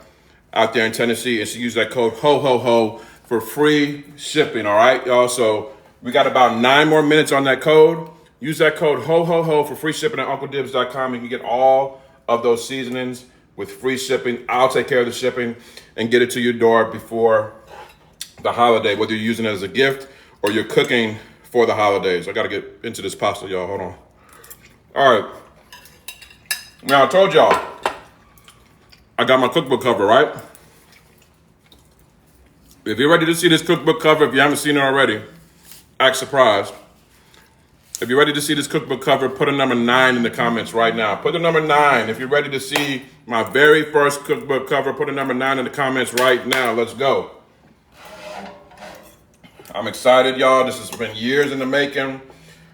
S1: out there in Tennessee. And she used that code HO for free shipping, all right, y'all? So we got about 9 more minutes on that code. Use that code HO for free shipping at UncleDibbz.com. You can get all of those seasonings with free shipping. I'll take care of the shipping and get it to your door before the holiday, whether you're using it as a gift or you're cooking for the holidays. I got to get into this pasta, y'all. Hold on. All right. Now, I told y'all I got my cookbook cover, right? If you're ready to see this cookbook cover, if you haven't seen it already, act surprised. If you're ready to see this cookbook cover, put a number 9 in the comments right now. Put the number 9. If you're ready to see my very first cookbook cover, put a number 9 in the comments right now. Let's go. I'm excited, y'all. This has been years in the making.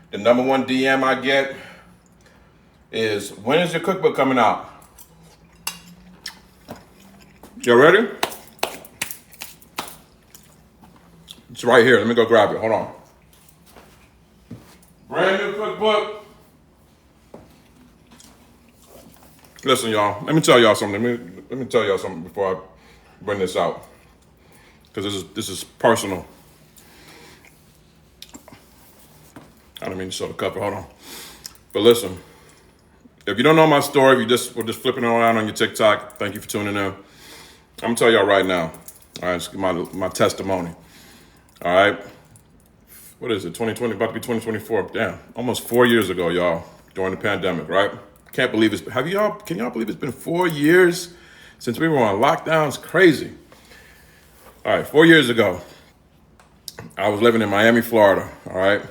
S1: The #1 DM I get is, when is your cookbook coming out? You ready? It's right here. Let me go grab it. Hold on. Brand new cookbook. Listen, y'all. Let me tell y'all something. Let me tell y'all something before I bring this out, because this is personal. I don't mean to show the cover. Hold on. But listen, if you don't know my story, if you were just flipping it around on your TikTok, thank you for tuning in. I'm gonna tell y'all right now. All right, it's my testimony. All right. What is it, 2020, about to be 2024. Damn, almost 4 years ago, y'all, during the pandemic, right? Can't believe it's, can y'all believe it's been 4 years since we were on lockdown? It's crazy. All right, 4 years ago, I was living in Miami, Florida, all right?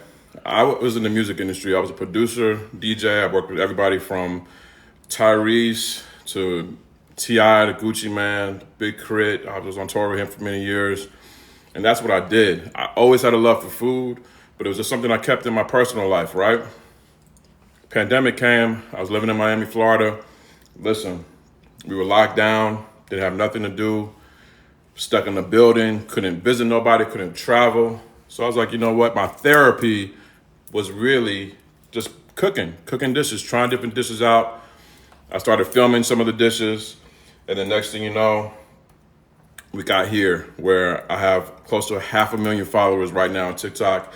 S1: I was in the music industry. I was a producer, DJ. I worked with everybody from Tyrese to T.I., the Gucci Man, Big Crit. I was on tour with him for many years. And that's what I did. I always had a love for food, but it was just something I kept in my personal life, right? Pandemic came. I was living in Miami, Florida. Listen, we were locked down, didn't have nothing to do, stuck in the building, couldn't visit nobody, couldn't travel. So I was like, you know what? My therapy was really just cooking dishes, trying different dishes out. I started filming some of the dishes. And the next thing you know, we got here where I have close to 500,000 followers right now on TikTok,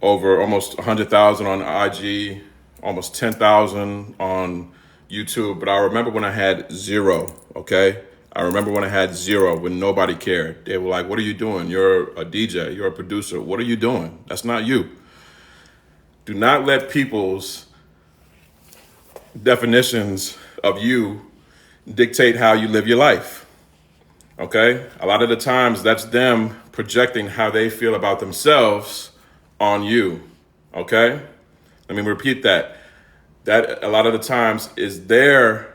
S1: over almost 100,000 on IG, almost 10,000 on YouTube. But I remember when I had 0, okay? I remember when I had 0, when nobody cared. They were like, what are you doing? You're a DJ, you're a producer. What are you doing? That's not you. Do not let people's definitions of you dictate how you live your life. Okay? A lot of the times that's them projecting how they feel about themselves on you. Okay? Let me repeat that. That a lot of the times is their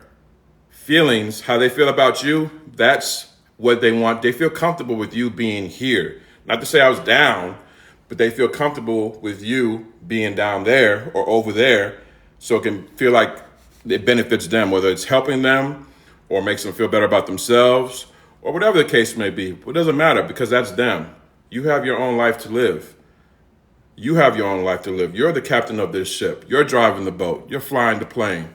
S1: feelings, how they feel about you. That's what they want. They feel comfortable with you being here. Not to say I was down, but they feel comfortable with you being down there or over there, so it can feel like it benefits them, whether it's helping them or makes them feel better about themselves, or whatever the case may be. It doesn't matter, because that's them. You have your own life to live. You have your own life to live. You're the captain of this ship. You're driving the boat. You're flying the plane.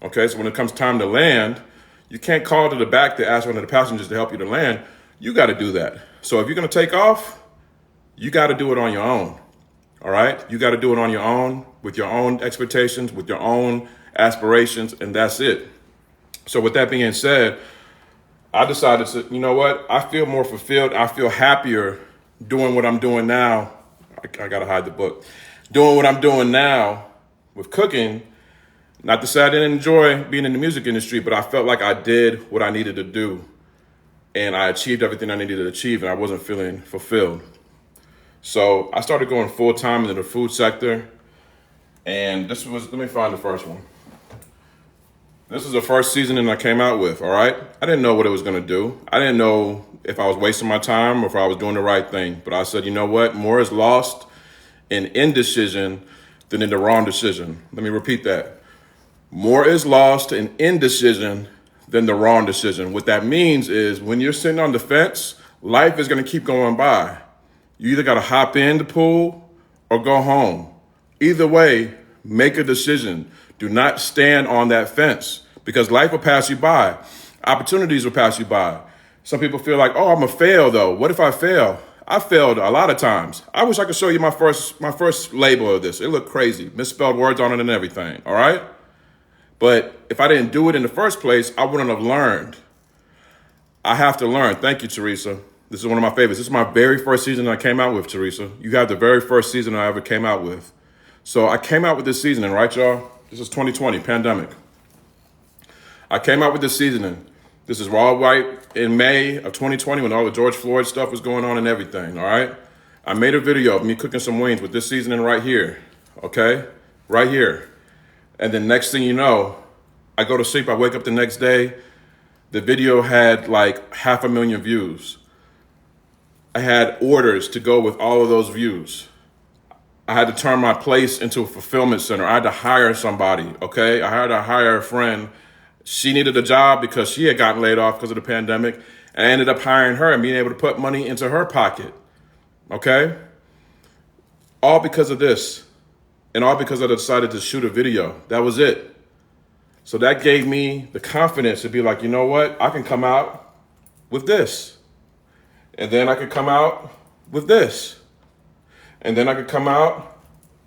S1: Okay, so when it comes time to land, you can't call to the back to ask one of the passengers to help you to land. You got to do that. So if you're going to take off, you got to do it on your own. All right? You got to do it on your own, with your own expectations, with your own aspirations, and that's it. So with that being said, I decided to, you know what? I feel more fulfilled. I feel happier doing what I'm doing now. I got to hide the book. Doing what I'm doing now with cooking. Not to say I didn't enjoy being in the music industry, but I felt like I did what I needed to do. And I achieved everything I needed to achieve, and I wasn't feeling fulfilled. So I started going full time into the food sector. And let me find the first one. This is the first seasoning I came out with, all right? I didn't know what it was gonna do. I didn't know if I was wasting my time or if I was doing the right thing. But I said, you know what? More is lost in indecision than in the wrong decision. Let me repeat that. More is lost in indecision than the wrong decision. What that means is when you're sitting on the fence, life is going to keep going by. You either got to hop in the pool or go home. Either way, make a decision. Do not stand on that fence because life will pass you by. Opportunities will pass you by. Some people feel like, oh, I'm going to fail though. What if I fail? I failed a lot of times. I wish I could show you my first label of this. It looked crazy. Misspelled words on it and everything, all right? But if I didn't do it in the first place, I wouldn't have learned. I have to learn. Thank you, Teresa. This is one of my favorites. This is my very first season I came out with, Teresa. You have the very first season I ever came out with. So I came out with this seasoning, right, y'all? This is 2020, pandemic. I came out with this seasoning. This is raw white in May of 2020 when all the George Floyd stuff was going on and everything, all right? I made a video of me cooking some wings with this seasoning right here, okay? Right here. And then next thing you know, I go to sleep, I wake up the next day, the video had like 500,000 views. I had orders to go with all of those views. I had to turn my place into a fulfillment center. I had to hire somebody, okay? I had to hire a friend. She needed a job because she had gotten laid off because of the pandemic. And I ended up hiring her and being able to put money into her pocket, okay? All because of this. And all because I decided to shoot a video. That was it. So that gave me the confidence to be like, you know what? I can come out with this. And then I could come out with this. And then I could come out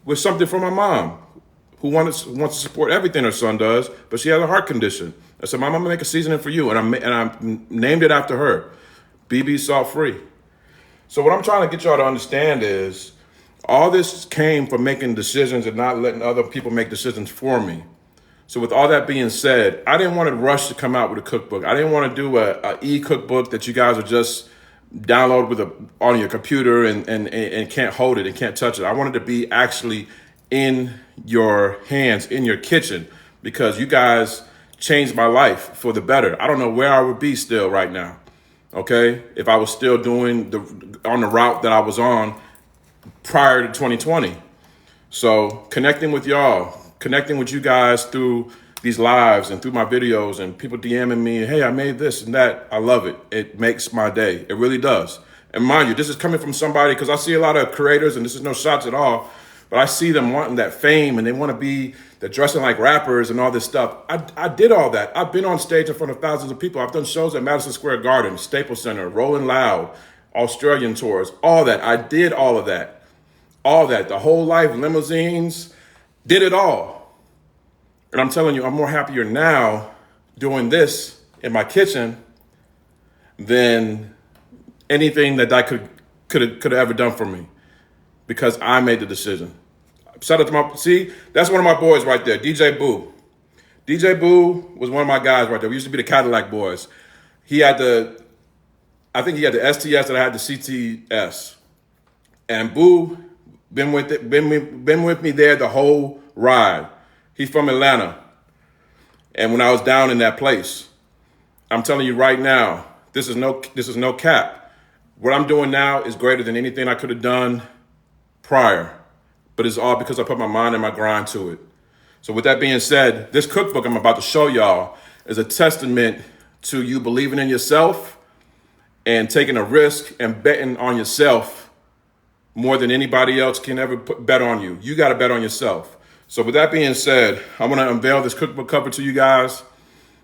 S1: with something for my mom who wants to support everything her son does, but she has a heart condition. I said, Mom, I'm gonna make a seasoning for you. And I named it after her, BB Salt Free. So what I'm trying to get y'all to understand is all this came from making decisions and not letting other people make decisions for me. So with all that being said, I didn't want to rush to come out with a cookbook. I didn't want to do a e-cookbook that you guys are just download on your computer and can't hold it and can't touch it. I wanted to be actually in your hands, in your kitchen, because you guys changed my life for the better. I don't know where I would be still right now, okay, if I was still doing on the route that I was on prior to 2020. So connecting with y'all, connecting with you guys through these lives and through my videos and people DMing me, hey, I made this and that. I love it. It makes my day. It really does. And mind you, this is coming from somebody, because I see a lot of creators, and this is no shots at all, but I see them wanting that fame and they want to be, they're dressing like rappers and all this stuff. I did all that. I've been on stage in front of thousands of people. I've done shows at Madison Square Garden, Staples Center, Rolling Loud, Australian tours, all that. I did all of that. All that. The whole life, limousines, did it all. And I'm telling you, I'm more happier now doing this in my kitchen than anything that I could have ever done for me, because I made the decision. Shout out to that's one of my boys right there, DJ Boo. DJ Boo was one of my guys right there. We used to be the Cadillac Boys. I think he had the STS and I had the CTS. And Boo been with me there the whole ride. He's from Atlanta. And when I was down in that place, I'm telling you right now, this is no cap. What I'm doing now is greater than anything I could have done prior, but it's all because I put my mind and my grind to it. So with that being said, this cookbook I'm about to show y'all is a testament to you believing in yourself and taking a risk and betting on yourself more than anybody else can ever bet on you. You got to bet on yourself. So with that being said, I'm going to unveil this cookbook cover to you guys,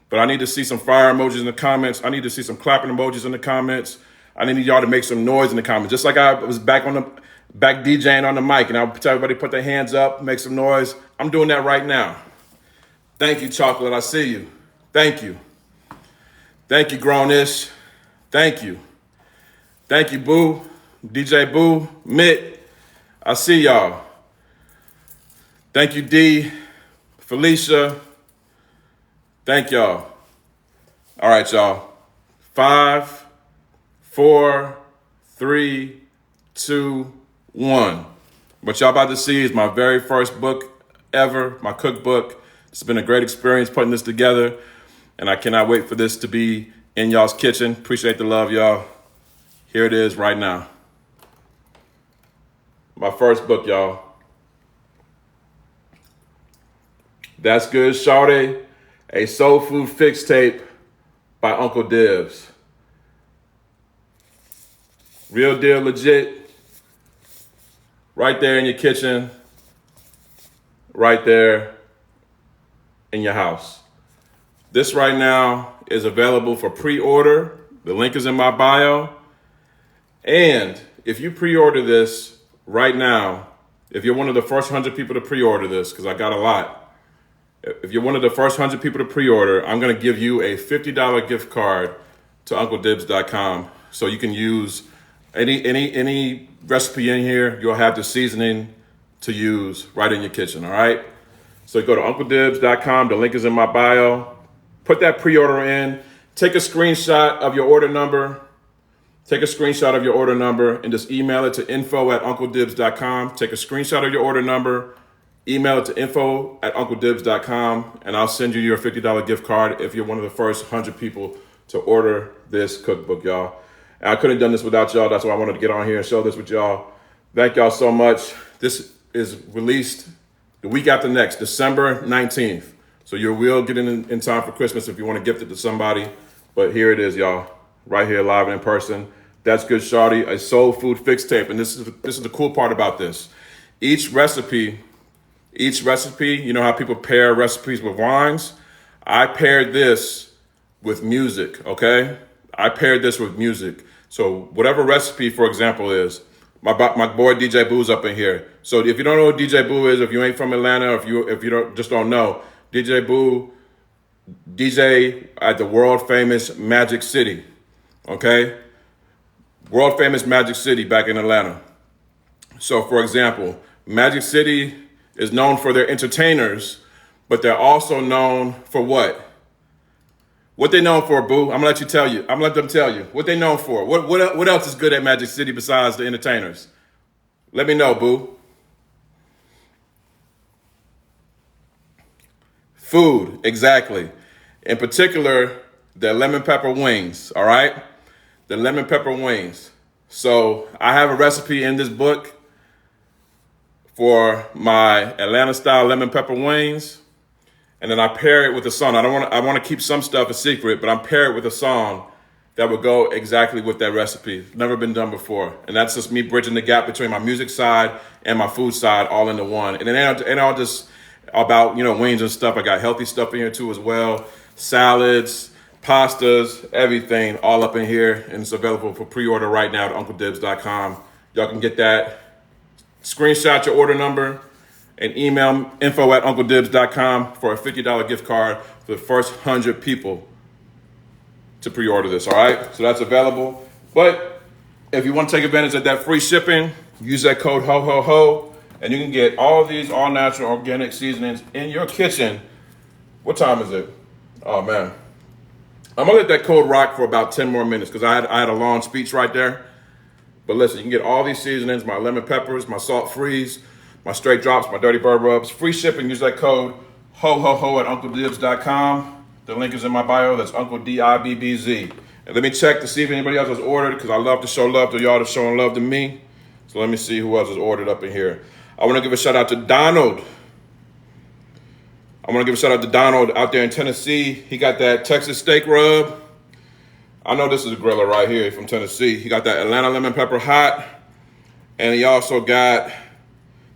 S1: but I need to see some fire emojis in the comments. I need to see some clapping emojis in the comments. I need y'all to make some noise in the comments. Just like I was back DJing on the mic and I'll tell everybody put their hands up, make some noise. I'm doing that right now. Thank you, Chocolate. I see you. Thank you. Thank you, Grownish. Thank you. Thank you, Boo. DJ Boo. Mitt. I see y'all. Thank you, D, Felicia. Thank y'all. All right, y'all. 5, 4, 3, 2, 1. What y'all about to see is my very first book ever, my cookbook. It's been a great experience putting this together, and I cannot wait for this to be in y'all's kitchen. Appreciate the love, y'all. Here it is right now. My first book, y'all. That's Good, Shawty, a soul food fix tape by Uncle Dibbz. Real deal, legit. Right there in your kitchen. Right there in your house. This right now is available for pre-order. The link is in my bio. And if you pre-order this right now, if you're one of the first 100 people to pre-order this, because I got a lot. If you're one of the first 100 people to pre-order, I'm going to give you a $50 gift card to UncleDibbz.com. So you can use any recipe in here. You'll have the seasoning to use right in your kitchen, all right? So go to UncleDibbz.com. The link is in my bio. Put that pre-order in. Take a screenshot of your order number. Take a screenshot of your order number and just email it to info@UncleDibbz.com. Take a screenshot of your order number, email it to info@UncleDibbz.com, and I'll send you your $50 gift card if you're one of the first 100 people to order this cookbook, y'all. And I couldn't have done this without y'all. That's why I wanted to get on here and share this with y'all. Thank y'all so much. This is released the week after next, December 19th. So you will get it in time for Christmas if you want to gift it to somebody. But here it is, y'all. Right here, live and in person. That's Good Shawty, a soul food fix tape. And this is the cool part about this. Each recipe, you know how people pair recipes with wines? I paired this with music, okay? I paired this with music. So whatever recipe, for example, is, my boy DJ Boo's up in here. So if you don't know who DJ Boo is, if you ain't from Atlanta, or if you don't know, DJ Boo, DJ at the world famous Magic City, okay? World famous Magic City back in Atlanta. So for example, Magic City is known for their entertainers, but they're also known for what? What they known for, Boo? I'm gonna let you tell you. I'm gonna let them tell you what they known for. What else is good at Magic City besides the entertainers? Let me know, Boo. Food, exactly. In particular, the lemon pepper wings, all right? The lemon pepper wings. So I have a recipe in this book for my Atlanta style lemon pepper wings. And then I pair it with a song. I want to keep some stuff a secret, but I'm paired with a song that would go exactly with that recipe. Never been done before. And that's just me bridging the gap between my music side and my food side all into one. And it ain't all just about, wings and stuff. I got healthy stuff in here too as well. Salads, pastas, everything all up in here. And it's available for pre-order right now at UncleDibbz.com. Y'all can get that. Screenshot your order number and email info@UncleDibbz.com for a $50 gift card for the first 100 people to pre-order this, all right? So that's available. But if you want to take advantage of that free shipping, use that code HOHOHO, and you can get all these all-natural organic seasonings in your kitchen. What time is it? Oh, man. I'm going to let that code rock for about 10 more minutes because I had a long speech right there. But listen, you can get all these seasonings, my lemon peppers, my salt freeze, my straight drops, my dirty bird rubs. Free shipping, use that code HOHOHO at UncleDibbz.com. The link is in my bio. That's Uncle DIBBZ. And let me check to see if anybody else has ordered because I love to show love to y'all, to showing love to me. So let me see who else has ordered up in here. I want to give a shout out to Donald. I want to give a shout out to Donald out there in Tennessee. He got that Texas steak rub. I know this is a griller right here from Tennessee. He got that Atlanta lemon pepper hot. And he also got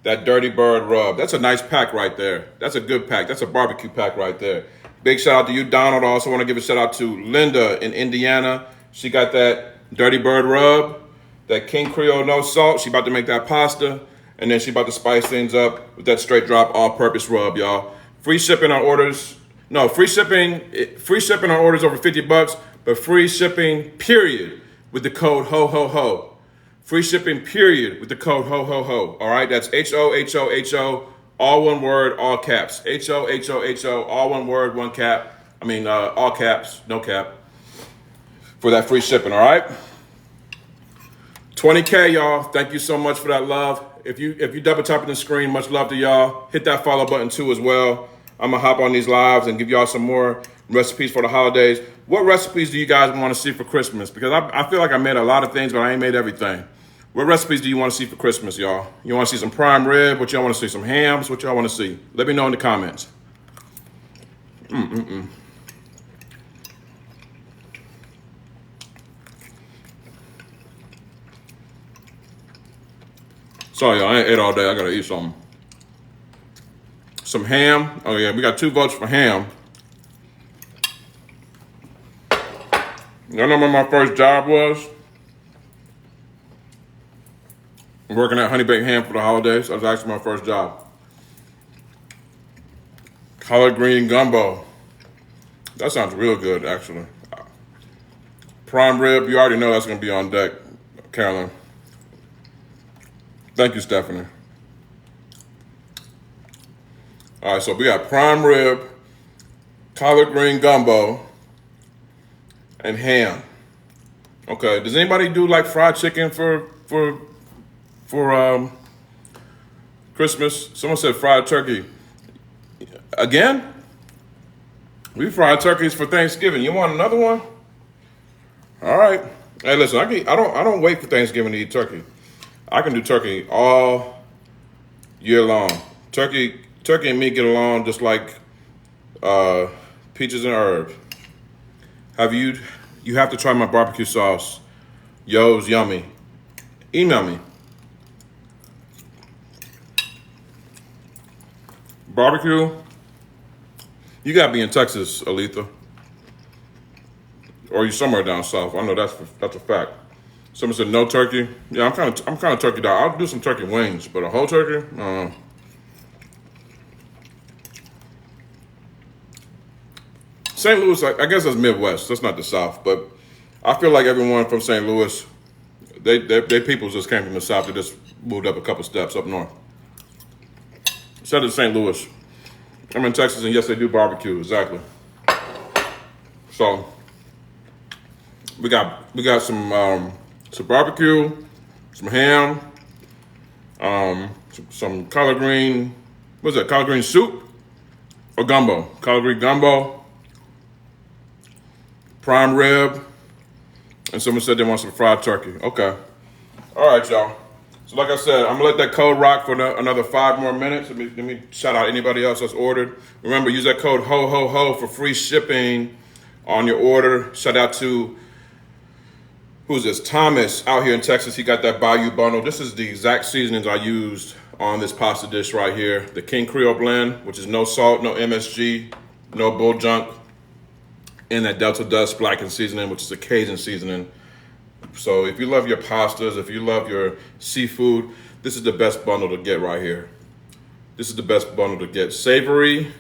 S1: that dirty bird rub. That's a nice pack right there. That's a good pack. That's a barbecue pack right there. Big shout out to you, Donald. I also want to give a shout out to Linda in Indiana. She got that dirty bird rub, that King Creole no salt. She about to make that pasta. And then she about to spice things up with that straight drop all-purpose rub, y'all. Free shipping on orders. No, free shipping on orders over $50, but free shipping, period, with the code HOHOHO. Free shipping, period, with the code HOHOHO. All right, that's HOHOHO, all one word, all caps. HOHOHO, all one word, one cap. All caps, no cap. For that free shipping, all right? 20K, y'all. Thank you so much for that love. If you double tap on the screen, much love to y'all. Hit that follow button too as well. I'm gonna hop on these lives and give y'all some more recipes for the holidays. What recipes do you guys want to see for Christmas? Because I feel like I made a lot of things, but I ain't made everything. What recipes do you want to see for Christmas, y'all? You want to see some prime rib? What y'all want to see? Some hams? What y'all want to see? Let me know in the comments. Sorry, y'all, I ain't ate all day. I gotta eat something. Some ham. Oh yeah, we got 2 votes for ham. Y'all know what my first job was? Working at Honey Baked Ham for the holidays. That was actually my first job. Collard green gumbo. That sounds real good, actually. Prime rib, you already know that's gonna be on deck, Carolyn. Thank you, Stephanie. All right, so we got prime rib, collard green gumbo, and ham. Okay, does anybody do like fried chicken for Christmas? Someone said fried turkey. Again? We fried turkeys for Thanksgiving. You want another one? All right. Hey, listen, I don't wait for Thanksgiving to eat turkey. I can do turkey all year long. Turkey and me get along just like peaches and herbs. You have to try my barbecue sauce. Yo's yummy. Email me. Barbecue. You gotta be in Texas, Aletha. Or you somewhere down south. I know that's a fact. Someone said no turkey. Yeah, I'm kind of turkey down. I'll do some turkey wings, but a whole turkey? St. Louis, I guess that's Midwest. That's not the South, but I feel like everyone from St. Louis, they people just came from the South. They just moved up a couple steps up north. Instead of St. Louis, I'm in Texas, and yes, they do barbecue, exactly. So we got some barbecue, some ham, some collard green. What's that? Collard green soup or gumbo? Collard green gumbo, prime rib, and someone said they want some fried turkey. Okay. All right, y'all. So like I said, I'm gonna let that code rock for another 5 more minutes. Let me shout out anybody else that's ordered. Remember, use that code HO for free shipping on your order. Shout out to, who's this? Thomas out here in Texas. He got that Bayou bundle. This is the exact seasonings I used on this pasta dish right here. The King Creole blend, which is no salt, no MSG, no bull junk, and that Delta Dust blackened seasoning, which is a Cajun seasoning. So if you love your pastas, if you love your seafood, this is the best bundle to get right here. This is the best bundle to get. Savory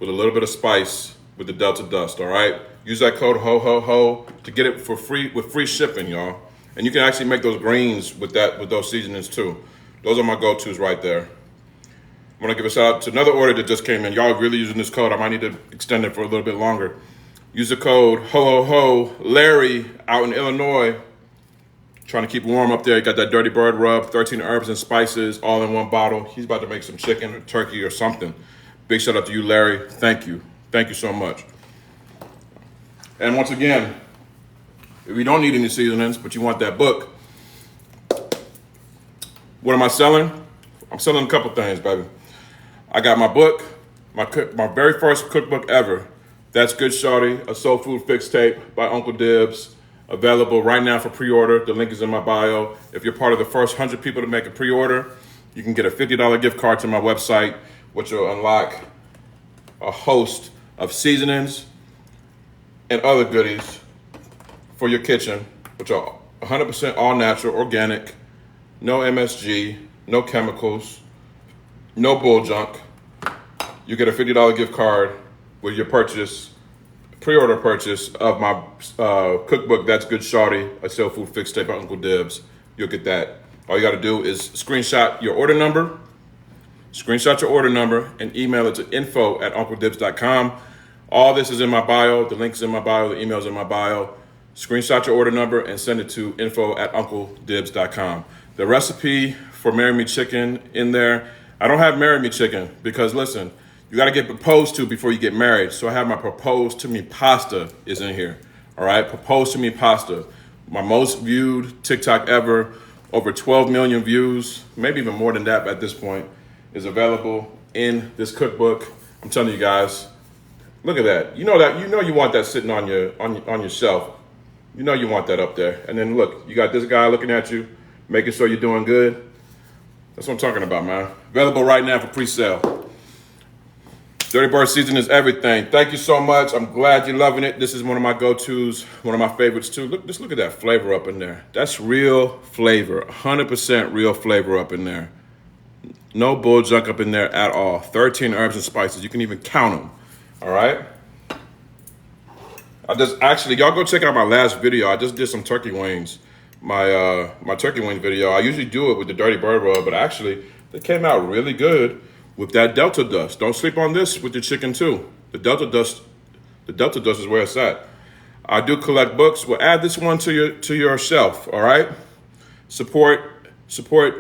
S1: with a little bit of spice with the Delta Dust, all right? Use that code HO to get it for free, with free shipping, y'all. And you can actually make those greens with those seasonings too. Those are my go-tos right there. I'm gonna give a shout out to another order that just came in. Y'all really using this code. I might need to extend it for a little bit longer. Use the code HO. Larry out in Illinois, trying to keep warm up there. He got that Dirty Bird rub, 13 herbs and spices, all in one bottle. He's about to make some chicken or turkey or something. Big shout out to you, Larry. Thank you. Thank you so much. And once again, if you don't need any seasonings, but you want that book, what am I selling? I'm selling a couple things, baby. I got my book, my very first cookbook ever. That's Good Shorty, a soul food fix tape by Uncle Dibbz. Available right now for pre-order. The link is in my bio. If you're part of the first 100 people to make a pre-order, you can get a $50 gift card to my website, which will unlock a host of seasonings and other goodies for your kitchen, which are 100% all natural, organic, no MSG, no chemicals, no bull junk. You get a $50 gift card with your purchase, pre-order purchase of my cookbook, That's Good Shorty, a soul food fix tape by Uncle Dibbz. You'll get that. All you gotta do is screenshot your order number, and email it to info@uncledibbz.com. All this is in my bio. The link's in my bio. The email's in my bio. Screenshot your order number and send it to info@uncledibbz.com. The recipe for Marry Me Chicken in there. I don't have Marry Me Chicken because, listen, you got to get proposed to before you get married. So I have my Propose to Me pasta is in here. All right, Propose to Me pasta. My most viewed TikTok ever, over 12 million views, maybe even more than that at this point, is available in this cookbook. I'm telling you guys, look at that. You know you want that sitting on your shelf. You know you want that up there. And then look, you got this guy looking at you, making sure you're doing good. That's what I'm talking about, man. Available right now for pre-sale. Dirty Bird season is everything. Thank you so much. I'm glad you're loving it. This is one of my go-tos, one of my favorites too. Look, just look at that flavor up in there. That's real flavor, 100% real flavor up in there. No bull junk up in there at all. 13 herbs and spices. You can even count them. All right. Y'all go check out my last video. I just did some turkey wings. My turkey wing video. I usually do it with the Dirty Bird rub, but actually they came out really good with that Delta dust. Don't sleep on this with your chicken too. The Delta dust is where it's at. I do collect books. We'll add this one to your shelf. All right. Support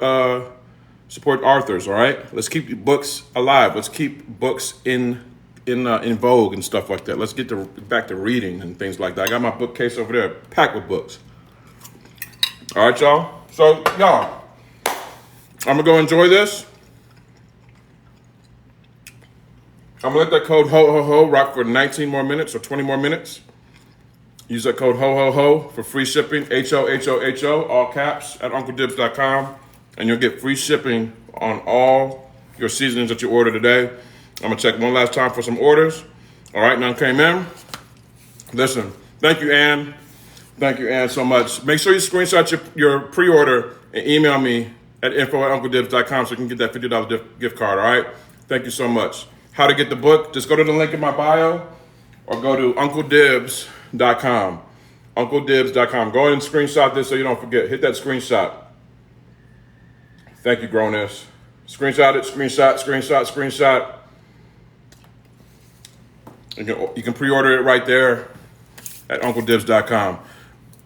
S1: authors. All right. Let's keep books alive. Let's keep books in vogue and stuff like that. Let's get back to reading and things like that. I got my bookcase over there packed with books. All right, y'all. So, y'all, I'm going to go enjoy this. I'm going to let that code HO rock for 19 more minutes or 20 more minutes. Use that code HO for free shipping, HO, all caps, at UncleDibbz.com. And you'll get free shipping on all your seasonings that you order today. I'm going to check one last time for some orders. All right, none came in. Listen, thank you, Ann. Thank you, Ann, so much. Make sure you screenshot your pre-order and email me at info@UncleDibbz.com so you can get that $50 gift card, all right? Thank you so much. How to get the book, just go to the link in my bio or go to UncleDibbz.com. UncleDibbz.com. Go ahead and screenshot this so you don't forget. Hit that screenshot. Thank you, Grown-ish. Screenshot it, screenshot. You can pre-order it right there at UncleDibbz.com.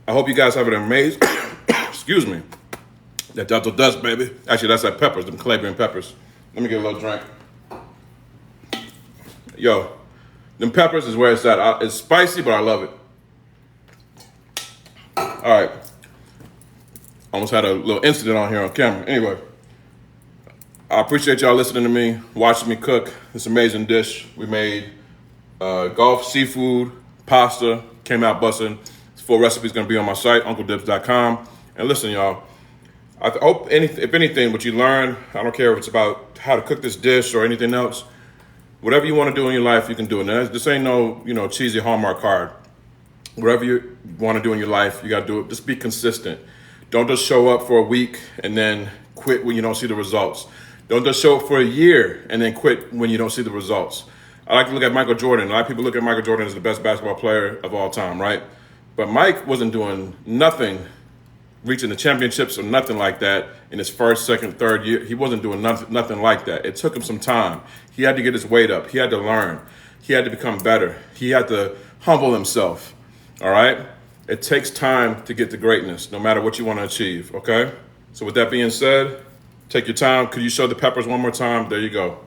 S1: I hope you guys have an amazing, excuse me, that Delta dust, baby. Actually, that's like peppers, them Calabrian peppers. Let me get a little drink. Yo, them peppers is where it's at. It's spicy, but I love it. All right. Almost had a little incident on here on camera. Anyway, I appreciate y'all listening to me, watching me cook this amazing dish we made. Gulf seafood, pasta, came out busting. Full recipe is going to be on my site, UncleDibbz.com. And listen, y'all, I hope if anything, what you learn, I don't care if it's about how to cook this dish or anything else, whatever you want to do in your life, you can do it. Now, this ain't no, cheesy Hallmark card. Whatever you want to do in your life, you got to do it. Just be consistent. Don't just show up for a week and then quit when you don't see the results. Don't just show up for a year and then quit when you don't see the results. I like to look at Michael Jordan. A lot of people look at Michael Jordan as the best basketball player of all time, right? But Mike wasn't doing nothing, reaching the championships or nothing like that in his first, second, third year. He wasn't doing nothing like that. It took him some time. He had to get his weight up. He had to learn. He had to become better. He had to humble himself, all right? It takes time to get to greatness, no matter what you want to achieve, okay? So with that being said, take your time. Could you show the peppers one more time? There you go.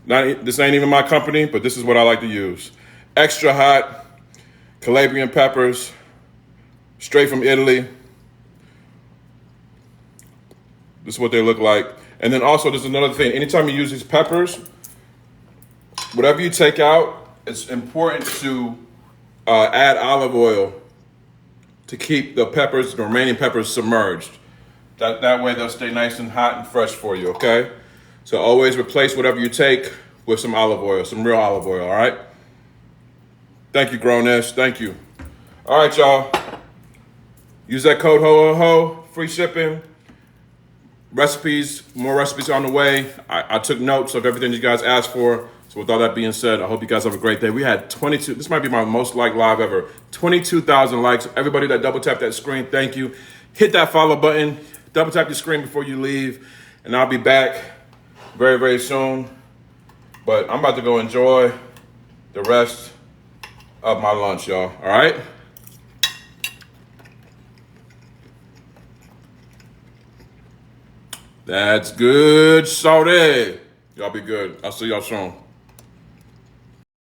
S1: This ain't even my company, but this is what I like to use. Extra hot Calabrian peppers, straight from Italy. This is what they look like. And then also, there's another thing. Anytime you use these peppers, whatever you take out, it's important to add olive oil to keep the remaining peppers submerged. That way they'll stay nice and hot and fresh for you, okay? So always replace whatever you take with some olive oil, some real olive oil, all right? Thank you, Grown-ish. Thank you. All right, y'all. Use that code HO, free shipping. Recipes, more recipes on the way. I took notes of everything you guys asked for. So with all that being said, I hope you guys have a great day. We had 22, this might be my most liked live ever. 22,000 likes. Everybody that double tapped that screen, thank you. Hit that follow button. Double tap your screen before you leave. And I'll be back very, very soon. But I'm about to go enjoy the rest of my lunch, y'all. All right? That's good, salty. Y'all be good. I'll see y'all soon.